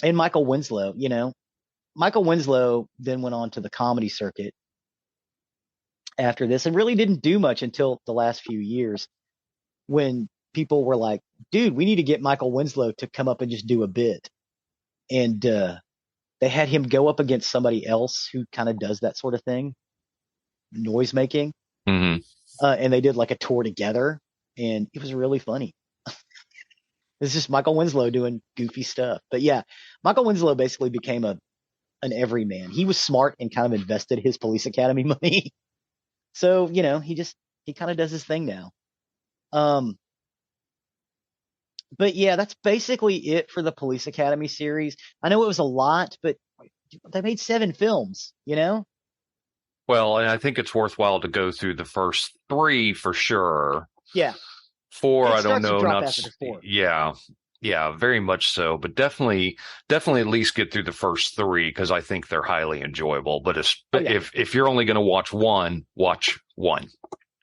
Speaker 3: Michael Winslow, Michael Winslow then went on to the comedy circuit after this and really didn't do much until the last few years, when people were like, dude, we need to get Michael Winslow to come up and just do a bit. And they had him go up against somebody else who kind of does that sort of thing, noise making.
Speaker 1: Mm-hmm.
Speaker 3: And they did a tour together, and it was really funny. It's just Michael Winslow doing goofy stuff. But yeah, Michael Winslow basically became an everyman. He was smart and kind of invested his police academy money. So, he kind of does his thing now. But yeah, that's basically it for the Police Academy series. I know it was a lot, but they made 7 films,
Speaker 1: Well, and I think it's worthwhile to go through the first 3 for sure.
Speaker 3: Yeah.
Speaker 1: 4,
Speaker 3: It
Speaker 1: I don't
Speaker 3: starts to
Speaker 1: know.
Speaker 3: drop
Speaker 1: Not
Speaker 3: after 4.
Speaker 1: yeah, very much so. But definitely at least get through the first 3 because I think they're highly enjoyable. But if you're only going to watch one, watch one.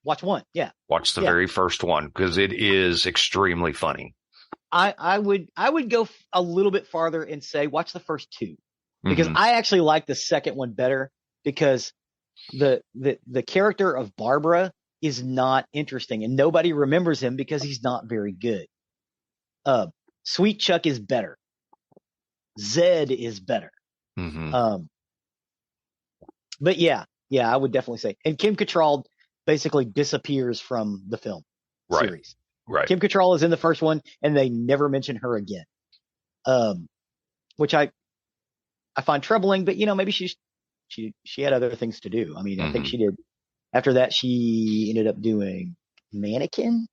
Speaker 3: Watch one, yeah.
Speaker 1: Watch the very first one because it is extremely funny.
Speaker 3: I would go a little bit farther and say watch the first 2 because I actually like the second one better because the character of Barbara is not interesting and nobody remembers him because he's not very good. Sweet Chuck is better. Zed is better. But yeah, I would definitely say. And Kim Cattrall basically disappears from the film series.
Speaker 1: Right.
Speaker 3: Kim Cattrall is in the first one, and they never mention her again, which I find troubling. But maybe she had other things to do. I mean, I think she did. After that, she ended up doing Mannequin.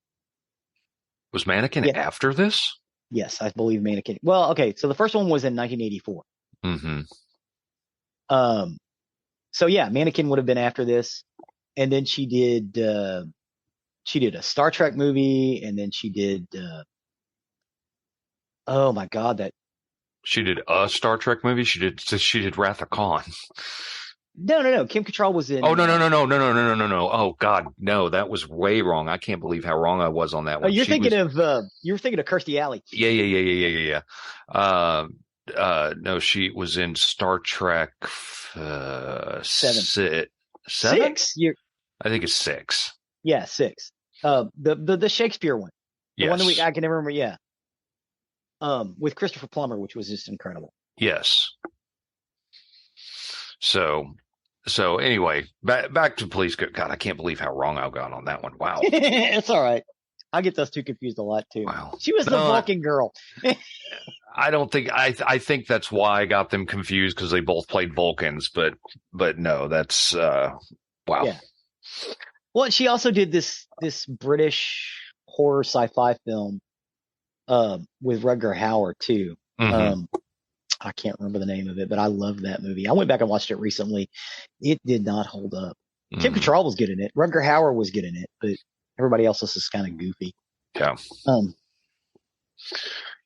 Speaker 1: Was Mannequin after this?
Speaker 3: Yes, I believe Mannequin. Well, okay, so the first one was in 1984. So yeah, Mannequin would have been after this, and then she did a Star Trek movie, and then she did oh my god,
Speaker 1: she did a Star Trek movie. She did Wrath of Khan.
Speaker 3: No. Kim Cattrall was in.
Speaker 1: Oh no. Oh God, no, that was way wrong. I can't believe how wrong I was on that one.
Speaker 3: Oh, you were thinking of Kirstie Alley.
Speaker 1: Yeah. No, she was in Star Trek 7. 7?
Speaker 3: 6?
Speaker 1: I think it's 6.
Speaker 3: Yeah, 6. The Shakespeare one. The one that I can never remember. Yeah. With Christopher Plummer, which was just incredible.
Speaker 1: Yes. So anyway, back to Police. God, I can't believe how wrong I got on that one. Wow.
Speaker 3: It's all right. I get those two confused a lot too.
Speaker 1: Wow.
Speaker 3: She was the Vulcan girl.
Speaker 1: I don't think I think that's why I got them confused because they both played Vulcans, but no, that's wow.
Speaker 3: Yeah. Well, she also did this British horror sci-fi film with Rutger Hauer too. I can't remember the name of it, but I loved that movie. I went back and watched it recently. It did not hold up. Kim Cattrall was good in it. Rutger Hauer was good in it, but everybody else was just kind of goofy.
Speaker 1: Yeah.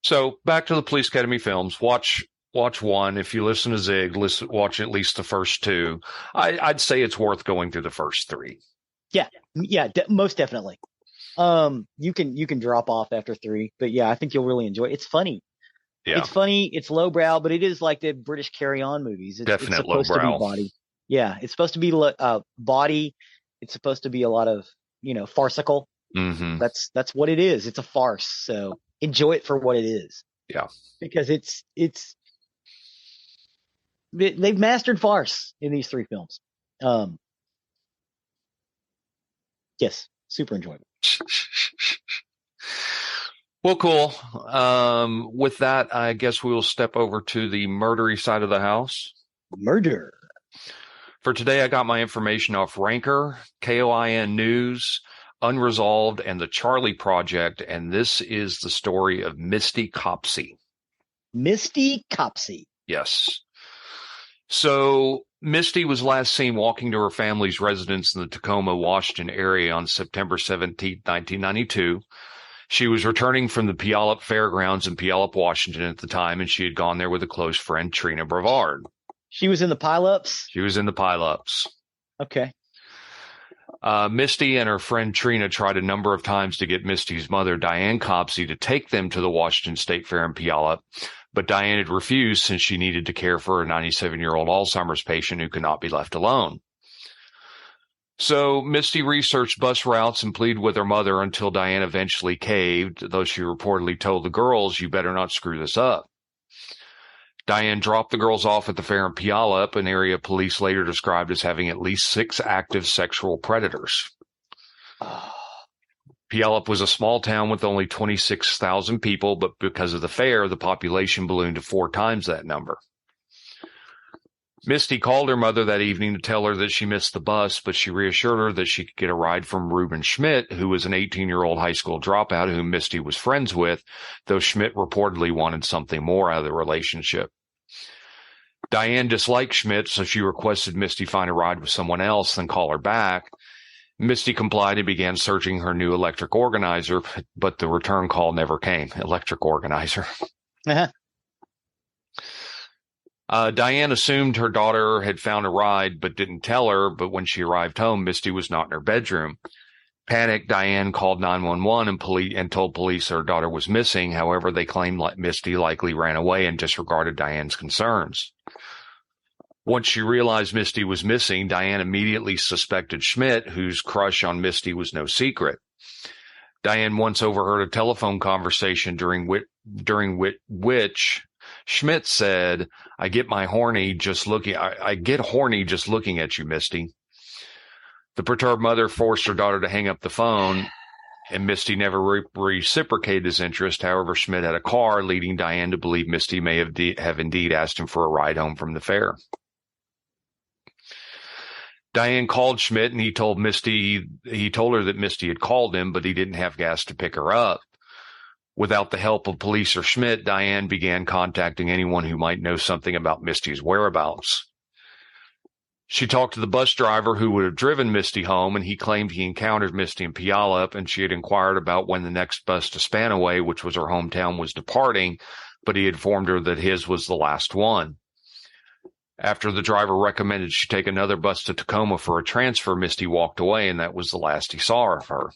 Speaker 1: So back to the Police Academy films. Watch one. If you listen to Zig, watch at least the first 2. I'd say it's worth going through the first 3.
Speaker 3: Yeah, most definitely. You can drop off after 3, but yeah, I think you'll really enjoy it. It's funny. Yeah. It's funny. It's lowbrow, but it is like the British Carry On movies. It's supposed to be body. Yeah, it's supposed to be body. It's supposed to be a lot of farcical. That's what it is. It's a farce. So enjoy it for what it is.
Speaker 1: Yeah,
Speaker 3: because they've mastered farce in these 3 films. Yes, super enjoyable.
Speaker 1: Well, cool. With that, I guess we will step over to the murdery side of the house.
Speaker 3: Murder.
Speaker 1: For today, I got my information off Ranker, KOIN News, Unresolved, and the Charlie Project, and this is the story of Misty Copsey.
Speaker 3: Misty Copsey.
Speaker 1: Yes. So Misty was last seen walking to her family's residence in the Tacoma, Washington area on September 17, 1992. She was returning from the Puyallup Fairgrounds in Puyallup, Washington at the time, and she had gone there with a close friend, Trina Brevard.
Speaker 3: She was in the Pile-Ups?
Speaker 1: She was in the Pile-Ups.
Speaker 3: Okay.
Speaker 1: Misty and her friend Trina tried a number of times to get Misty's mother, Diane Copsey, to take them to the Washington State Fair in Puyallup, but Diane had refused since she needed to care for a 97-year-old Alzheimer's patient who could not be left alone. So Misty researched bus routes and pleaded with her mother until Diane eventually caved, though she reportedly told the girls, "You better not screw this up." Diane dropped the girls off at the fair in Puyallup, an area police later described as having at least 6 active sexual predators. Puyallup was a small town with only 26,000 people, but because of the fair, the population ballooned to 4 times that number. Misty called her mother that evening to tell her that she missed the bus, but she reassured her that she could get a ride from Reuben Schmidt, who was an 18-year-old high school dropout whom Misty was friends with, though Schmidt reportedly wanted something more out of the relationship. Diane disliked Schmidt, so she requested Misty find a ride with someone else, then call her back. Misty complied and began searching her new electric organizer, but the return call never came. Electric organizer.
Speaker 3: Uh-huh.
Speaker 1: Diane assumed her daughter had found a ride, but didn't tell her. But when she arrived home, Misty was not in her bedroom. Panicked, Diane called 911 and told police her daughter was missing. However, they claimed Misty likely ran away and disregarded Diane's concerns. Once she realized Misty was missing, Diane immediately suspected Schmidt, whose crush on Misty was no secret. Diane once overheard a telephone conversation during which Schmidt said, I get horny just looking at you, Misty. The perturbed mother forced her daughter to hang up the phone, and Misty never reciprocated his interest. However, Schmidt had a car, leading Diane to believe Misty may have indeed asked him for a ride home from the fair. Diane called Schmidt, and he told her that Misty had called him, but he didn't have gas to pick her up. Without the help of police or Schmidt, Diane began contacting anyone who might know something about Misty's whereabouts. She talked to the bus driver who would have driven Misty home, and he claimed he encountered Misty in Puyallup, and she had inquired about when the next bus to Spanaway, which was her hometown, was departing, but he informed her that his was the last one. After the driver recommended she take another bus to Tacoma for a transfer, Misty walked away, and that was the last he saw of her.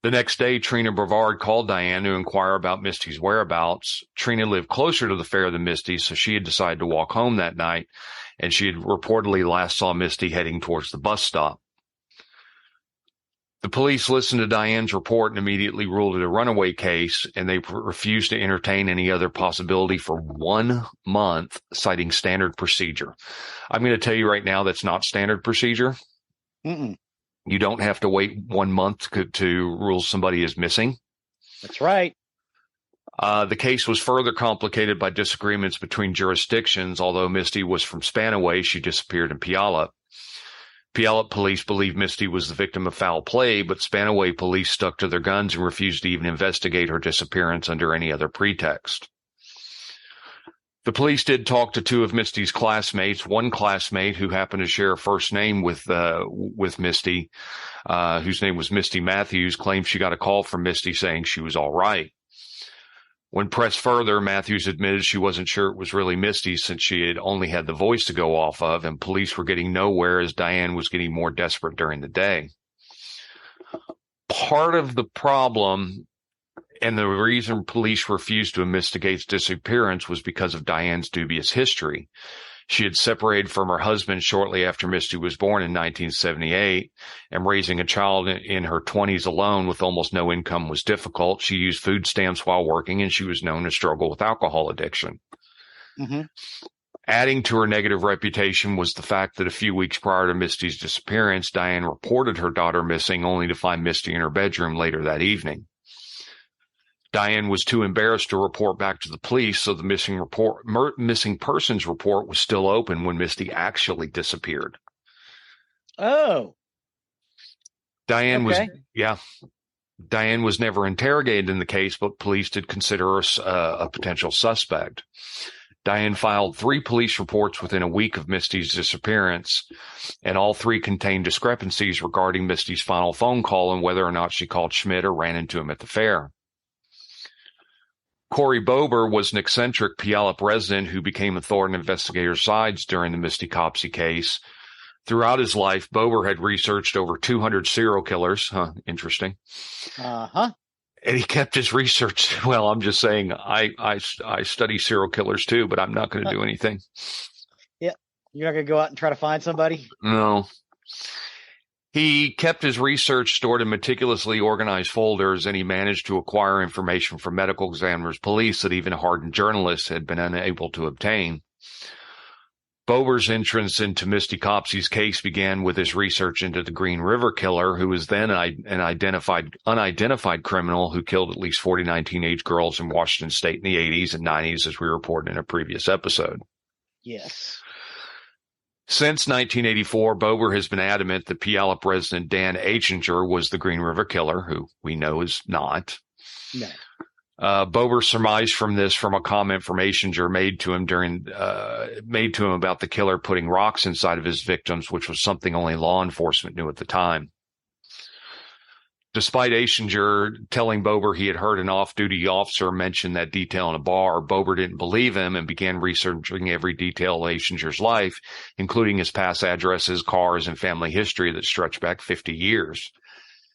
Speaker 1: The next day, Trina Brevard called Diane to inquire about Misty's whereabouts. Trina lived closer to the fair than Misty, so she had decided to walk home that night, and she had reportedly last saw Misty heading towards the bus stop. The police listened to Diane's report and immediately ruled it a runaway case, and they refused to entertain any other possibility for 1 month, citing standard procedure. I'm going to tell you right now that's not standard procedure.
Speaker 3: Mm-mm.
Speaker 1: You don't have to wait 1 month to rule somebody is missing.
Speaker 3: That's right.
Speaker 1: The case was further complicated by disagreements between jurisdictions. Although Misty was from Spanaway, she disappeared in Puyallup. Puyallup police believed Misty was the victim of foul play, but Spanaway police stuck to their guns and refused to even investigate her disappearance under any other pretext. The police did talk to 2 of Misty's classmates. One classmate who happened to share a first name with Misty, whose name was Misty Matthews, claimed she got a call from Misty saying she was all right. When pressed further, Matthews admitted she wasn't sure it was really Misty since she had only had the voice to go off of, and police were getting nowhere as Diane was getting more desperate during the day. Part of the problem and the reason police refused to investigate disappearance was because of Diane's dubious history. She had separated from her husband shortly after Misty was born in 1978, and raising a child in her 20s alone with almost no income was difficult. She used food stamps while working, and she was known to struggle with alcohol addiction. Mm-hmm. Adding to her negative reputation was the fact that a few weeks prior to Misty's disappearance, Diane reported her daughter missing, only to find Misty in her bedroom later that evening. Diane was too embarrassed to report back to the police, so the missing persons report was still open when Misty actually disappeared.
Speaker 3: Oh.
Speaker 1: Diane was never interrogated in the case, but police did consider her a potential suspect. Diane filed 3 police reports within a week of Misty's disappearance, and all 3 contained discrepancies regarding Misty's final phone call and whether or not she called Schmidt or ran into him at the fair. Corey Bober was an eccentric Puyallup resident who became a thorn in investigators' sides during the Misty Copsey case. Throughout his life, Bober had researched over 200 serial killers. Interesting.
Speaker 3: Uh-huh.
Speaker 1: And he kept his research. Well, I'm just saying I study serial killers too, but I'm not going to do anything.
Speaker 3: Yeah. You're not going to go out and try to find somebody?
Speaker 1: No. He kept his research stored in meticulously organized folders, and he managed to acquire information from medical examiners, police that even hardened journalists had been unable to obtain. Bober's entrance into Misty Copsey's case began with his research into the Green River Killer, who was then an unidentified criminal who killed at least 49 teenage girls in Washington State in the 80s and 90s, as we reported in a previous episode.
Speaker 3: Yes.
Speaker 1: Since 1984, Bober has been adamant that Puyallup resident Dan Achinger was the Green River Killer, who we know is not.
Speaker 3: No.
Speaker 1: Bober surmised from a comment from Achinger made to him about the killer putting rocks inside of his victims, which was something only law enforcement knew at the time. Despite Achinger telling Bober he had heard an off-duty officer mention that detail in a bar, Bober didn't believe him and began researching every detail of Achinger's life, including his past addresses, cars, and family history that stretched back 50 years.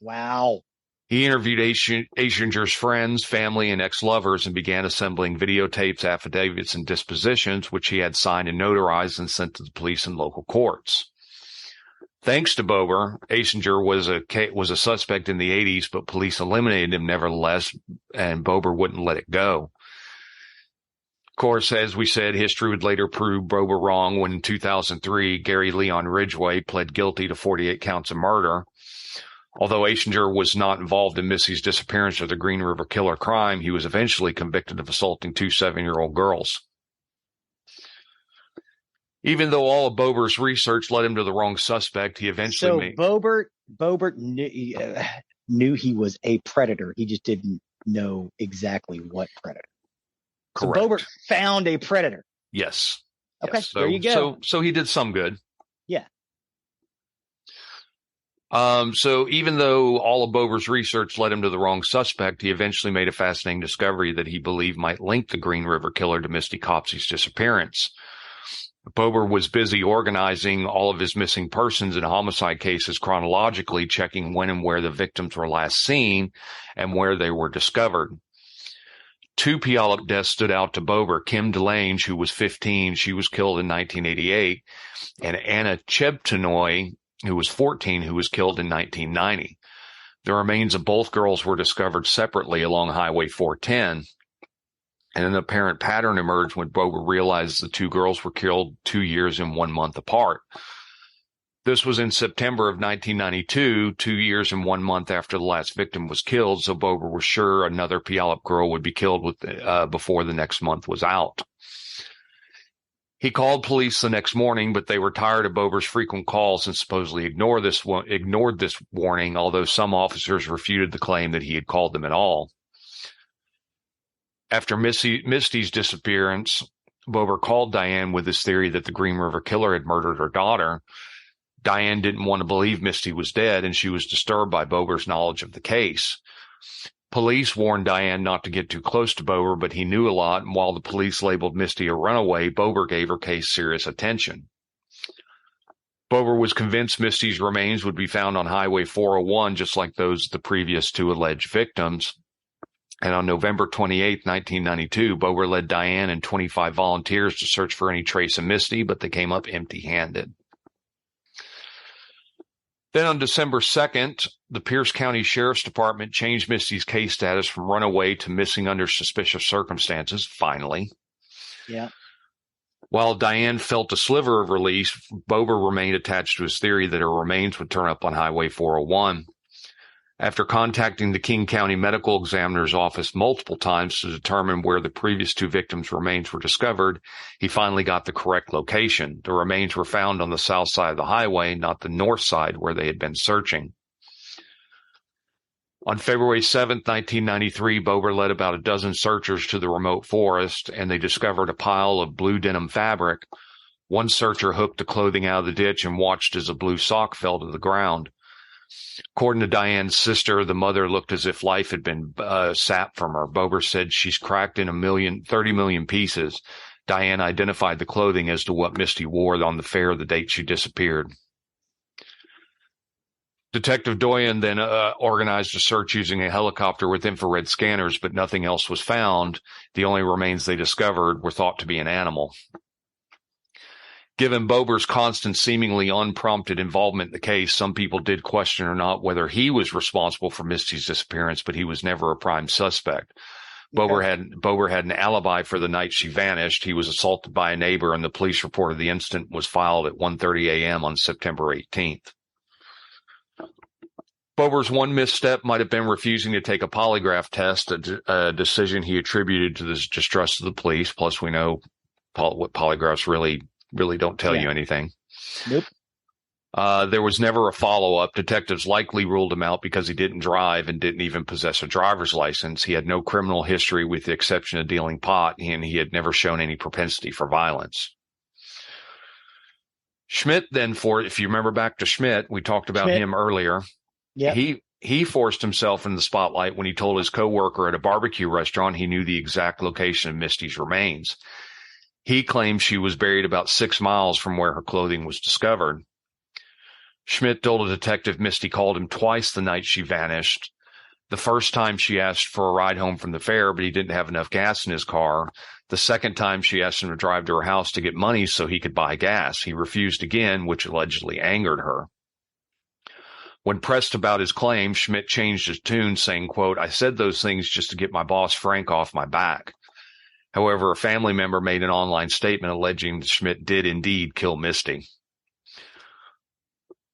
Speaker 3: Wow.
Speaker 1: He interviewed Achinger's friends, family, and ex-lovers and began assembling videotapes, affidavits, and dispositions, which he had signed and notarized and sent to the police and local courts. Thanks to Bober, Achinger was a suspect in the 80s, but police eliminated him nevertheless, and Bober wouldn't let it go. Of course, as we said, history would later prove Bober wrong when in 2003, Gary Leon Ridgway pled guilty to 48 counts of murder. Although Achinger was not involved in Missy's disappearance or the Green River Killer crime, he was eventually convicted of assaulting two 7-year-old girls. Even though all of Bober's research led him to the wrong suspect, he eventually
Speaker 3: Bober knew he was a predator. He just didn't know exactly what predator.
Speaker 1: Correct.
Speaker 3: So Bober found a predator.
Speaker 1: Yes.
Speaker 3: Okay,
Speaker 1: yes.
Speaker 3: there you go.
Speaker 1: So he did some good.
Speaker 3: Yeah.
Speaker 1: So even though all of Bober's research led him to the wrong suspect, he eventually made a fascinating discovery that he believed might link the Green River Killer to Misty Copsey's disappearance. Bober was busy organizing all of his missing persons and homicide cases chronologically, checking when and where the victims were last seen and where they were discovered. 2 Puyallup deaths stood out to Bober. Kim DeLange, who was 15, she was killed in 1988, and Anna Chebtenoy, who was 14, who was killed in 1990. The remains of both girls were discovered separately along Highway 410, and an apparent pattern emerged when Bober realized the 2 girls were killed 2 years and 1 month apart. This was in September of 1992, 2 years and 1 month after the last victim was killed, so Bober was sure another Puyallup girl would be killed before the next month was out. He called police the next morning, but they were tired of Bober's frequent calls and supposedly ignored this warning, although some officers refuted the claim that he had called them at all. After Misty's disappearance, Bober called Diane with his theory that the Green River Killer had murdered her daughter. Diane didn't want to believe Misty was dead, and she was disturbed by Bober's knowledge of the case. Police warned Diane not to get too close to Bober, but he knew a lot, and while the police labeled Misty a runaway, Bober gave her case serious attention. Bober was convinced Misty's remains would be found on Highway 401, just like those of the previous 2 alleged victims. And on November 28, 1992, Bober led Diane and 25 volunteers to search for any trace of Misty, but they came up empty-handed. Then on December 2nd, the Pierce County Sheriff's Department changed Misty's case status from runaway to missing under suspicious circumstances, finally.
Speaker 3: Yeah.
Speaker 1: While Diane felt a sliver of relief, Bober remained attached to his theory that her remains would turn up on Highway 401. After contacting the King County Medical Examiner's office multiple times to determine where the previous 2 victims' remains were discovered, he finally got the correct location. The remains were found on the south side of the highway, not the north side where they had been searching. On February 7, 1993, Bober led about a dozen searchers to the remote forest, and they discovered a pile of blue denim fabric. One searcher hooked the clothing out of the ditch and watched as a blue sock fell to the ground. According to Diane's sister, the mother looked as if life had been sapped from her. Bober said she's cracked in 30 million pieces. Diane identified the clothing as to what Misty wore on the fair the date she disappeared. Detective Doyen then organized a search using a helicopter with infrared scanners, but nothing else was found. The only remains they discovered were thought to be an animal. Given Bober's constant, seemingly unprompted involvement in the case, some people did question or not whether he was responsible for Misty's disappearance, but he was never a prime suspect. Bober had an alibi for the night she vanished. He was assaulted by a neighbor, and the police report of the incident was filed at 1:30 a.m. on September 18th. Bober's one misstep might have been refusing to take a polygraph test, a decision he attributed to this distrust of the police. Plus, we know what polygraphs really don't tell you anything.
Speaker 3: Nope.
Speaker 1: There was never a follow-up. Detectives likely ruled him out because he didn't drive and didn't even possess a driver's license. He had no criminal history with the exception of dealing pot, and he had never shown any propensity for violence. Schmidt then, if you remember back to Schmidt, we talked about him earlier.
Speaker 3: Yeah.
Speaker 1: He forced himself in the spotlight when he told his coworker at a barbecue restaurant he knew the exact location of Misty's remains. He claimed she was buried about 6 miles from where her clothing was discovered. Schmidt told a detective Misty called him twice the night she vanished. The first time she asked for a ride home from the fair, but he didn't have enough gas in his car. The second time she asked him to drive to her house to get money so he could buy gas. He refused again, which allegedly angered her. When pressed about his claim, Schmidt changed his tune, saying, quote, "I said those things just to get my boss Frank off my back." However, a family member made an online statement alleging that Schmidt did indeed kill Misty.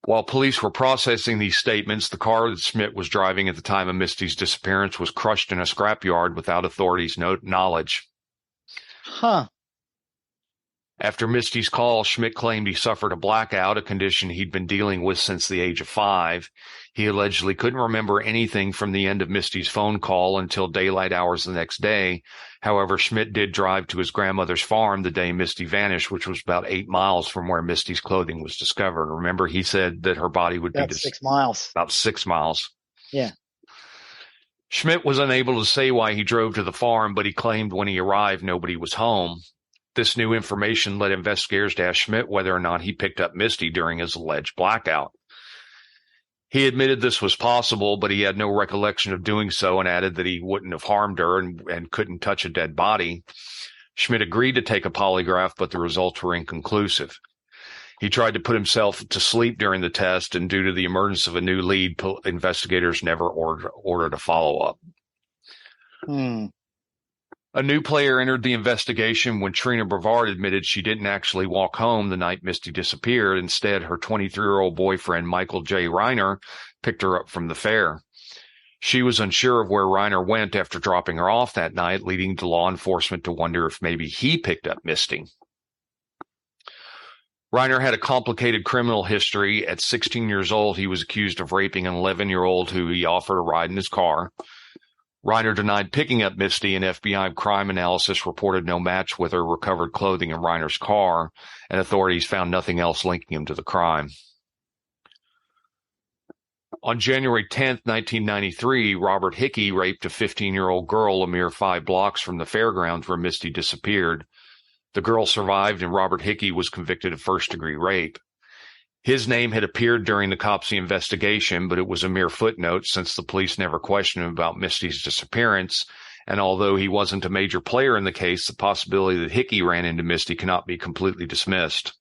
Speaker 1: While police were processing these statements, the car that Schmidt was driving at the time of Misty's disappearance was crushed in a scrapyard without authorities' knowledge.
Speaker 3: Huh.
Speaker 1: After Misty's call, Schmidt claimed he suffered a blackout, a condition he'd been dealing with since the age of 5. He allegedly couldn't remember anything from the end of Misty's phone call until daylight hours the next day. However, Schmidt did drive to his grandmother's farm the day Misty vanished, which was about 8 miles from where Misty's clothing was discovered. Remember, he said that her body would be
Speaker 3: 6 miles.
Speaker 1: About 6 miles.
Speaker 3: Yeah.
Speaker 1: Schmidt was unable to say why he drove to the farm, but he claimed when he arrived, nobody was home. This new information led investigators to ask Schmidt whether or not he picked up Misty during his alleged blackout. He admitted this was possible, but he had no recollection of doing so and added that he wouldn't have harmed her and couldn't touch a dead body. Schmidt agreed to take a polygraph, but the results were inconclusive. He tried to put himself to sleep during the test, and due to the emergence of a new lead, investigators never ordered a follow-up. A new player entered the investigation when Trina Brevard admitted she didn't actually walk home the night Misty disappeared. Instead, her 23-year-old boyfriend, Michael J. Reiner, picked her up from the fair. She was unsure of where Reiner went after dropping her off that night, leading to law enforcement to wonder if maybe he picked up Misty. Reiner had a complicated criminal history. At 16 years old, he was accused of raping an 11-year-old who he offered a ride in his car. Reiner denied picking up Misty, and FBI crime analysis reported no match with her recovered clothing in Reiner's car, and authorities found nothing else linking him to the crime. On January 10, 1993, Robert Hickey raped a 15-year-old girl a mere 5 blocks from the fairgrounds where Misty disappeared. The girl survived, and Robert Hickey was convicted of first-degree rape. His name had appeared during the Copsey investigation, but it was a mere footnote since the police never questioned him about Misty's disappearance, and although he wasn't a major player in the case, the possibility that Hickey ran into Misty cannot be completely dismissed.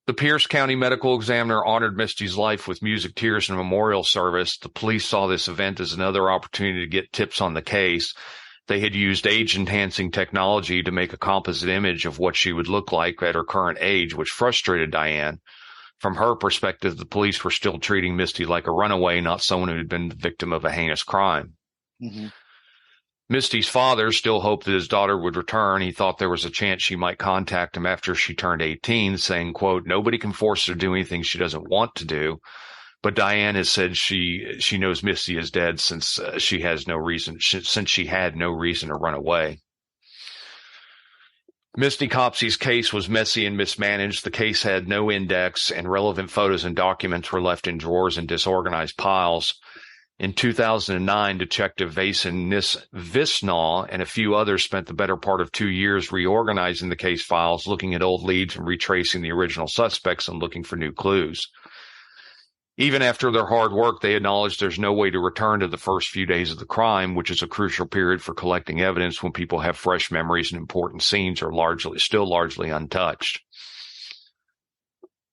Speaker 1: The Pierce County Medical Examiner honored Misty's life with music, tears, and a memorial service. The police saw this event as another opportunity to get tips on the case. They had used age-enhancing technology to make a composite image of what she would look like at her current age, which frustrated Diane. From her perspective, the police were still treating Misty like a runaway, not someone who had been the victim of a heinous crime.
Speaker 3: Mm-hmm.
Speaker 1: Misty's father still hoped that his daughter would return. He thought there was a chance she might contact him after she turned 18, saying, quote, "Nobody can force her to do anything she doesn't want to do." But Diane has said she knows Misty is dead since she had no reason to run away. Misty Copsey's case was messy and mismanaged. The case had no index, and relevant photos and documents were left in drawers and disorganized piles. In 2009, Detective Vason Visnall and a few others spent the better part of 2 years reorganizing the case files, looking at old leads and retracing the original suspects and looking for new clues. Even after their hard work, they acknowledged there's no way to return to the first few days of the crime, which is a crucial period for collecting evidence when people have fresh memories and important scenes are still largely untouched.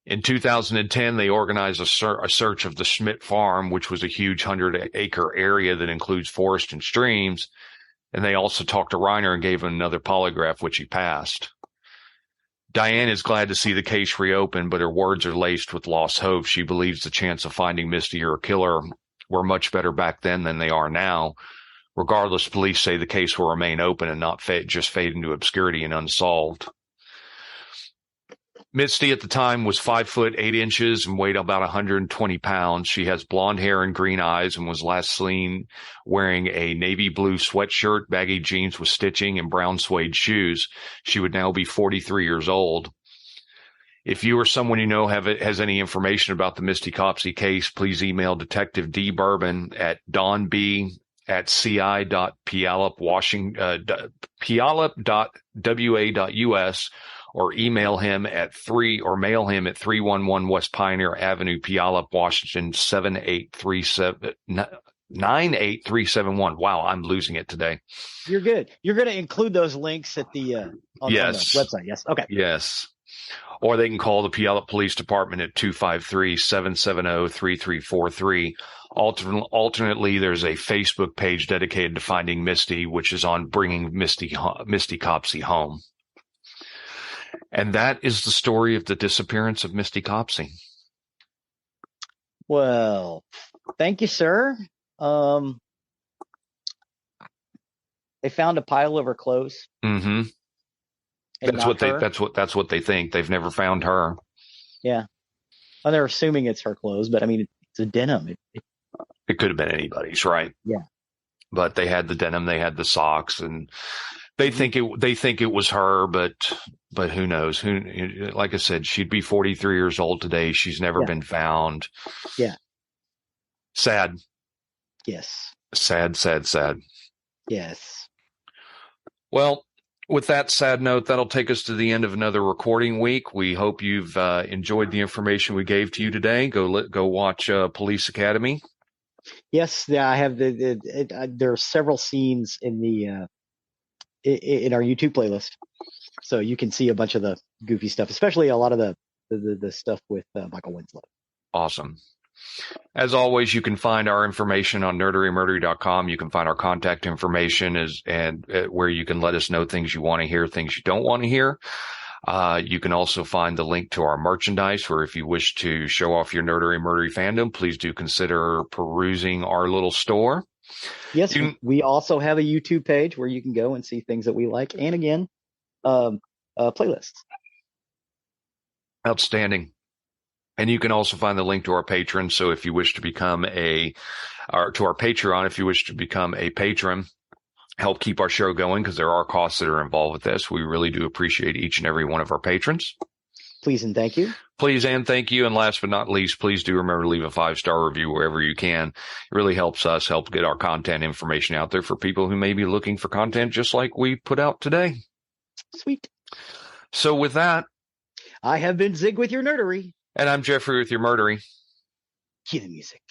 Speaker 1: In 2010, they organized a search of the Schmidt farm, which was a huge 100-acre area that includes forest and streams. And they also talked to Reiner and gave him another polygraph, which he passed. Diane is glad to see the case reopened, but her words are laced with lost hope. She believes the chance of finding Misty or a killer were much better back then than they are now. Regardless, police say the case will remain open and not just fade into obscurity and unsolved. Misty at the time was 5 foot 8 inches and weighed about 120 pounds. She has blonde hair and green eyes and was last seen wearing a navy blue sweatshirt, baggy jeans with stitching, and brown suede shoes. She would now be 43 years old. If you or someone you know has any information about the Misty Copsey case, please email Detective D. Bourbon at donb@ci.puyallup.wa.us or mail him at 311 West Pioneer Avenue, Puyallup, Washington 98371. Wow, I'm losing it today.
Speaker 3: You're good. You're going to include those links at the on the website. Yes. Okay.
Speaker 1: Yes. Or they can call the Puyallup Police Department at 253-770-3343. Alternately, there's a Facebook page dedicated to finding Misty, which is on bringing Misty Copsey home. And that is the story of the disappearance of Misty Copsey.
Speaker 3: Well, thank you, sir. They found a pile of her clothes.
Speaker 1: Mm-hmm. That's what they think. They've never found her.
Speaker 3: Yeah. Well, they're assuming it's her clothes, but I mean, it's a denim.
Speaker 1: It could have been anybody's, right?
Speaker 3: Yeah.
Speaker 1: But they had the denim, they had the socks, and they think it was her, but who knows? Like I said, she'd be 43 years old today. She's never been found.
Speaker 3: Yeah.
Speaker 1: Sad.
Speaker 3: Yes.
Speaker 1: Sad.
Speaker 3: Yes.
Speaker 1: Well, with that sad note, that'll take us to the end of another recording week. We hope you've enjoyed the information we gave to you today. Go watch Police Academy. Yes,
Speaker 3: I have there are several scenes in in our YouTube playlist, so you can see a bunch of the goofy stuff, especially a lot of the stuff with Michael Winslow.
Speaker 1: Awesome. As always, you can find our information on nerderymurdery.com. You can find our contact information where you can let us know things you want to hear, things you don't want to hear. You can also find the link to our merchandise, where if you wish to show off your Nerdery Murdery fandom, please do consider perusing our little store.
Speaker 3: Yes, we also have a YouTube page where you can go and see things that we like, and again, playlists.
Speaker 1: Outstanding. And you can also find the link to our Patreon. So if you wish to become to our Patreon, if you wish to become a patron, help keep our show going, because there are costs that are involved with this. We really do appreciate each and every one of our patrons.
Speaker 3: Please and thank you.
Speaker 1: Please and thank you. And last but not least, please do remember to leave a 5-star review wherever you can. It really helps us help get our content information out there for people who may be looking for content just like we put out today.
Speaker 3: Sweet.
Speaker 1: So with that,
Speaker 3: I have been Zig with your Nerdery.
Speaker 1: And I'm Geoffrey with your Murdery.
Speaker 3: Cue the music.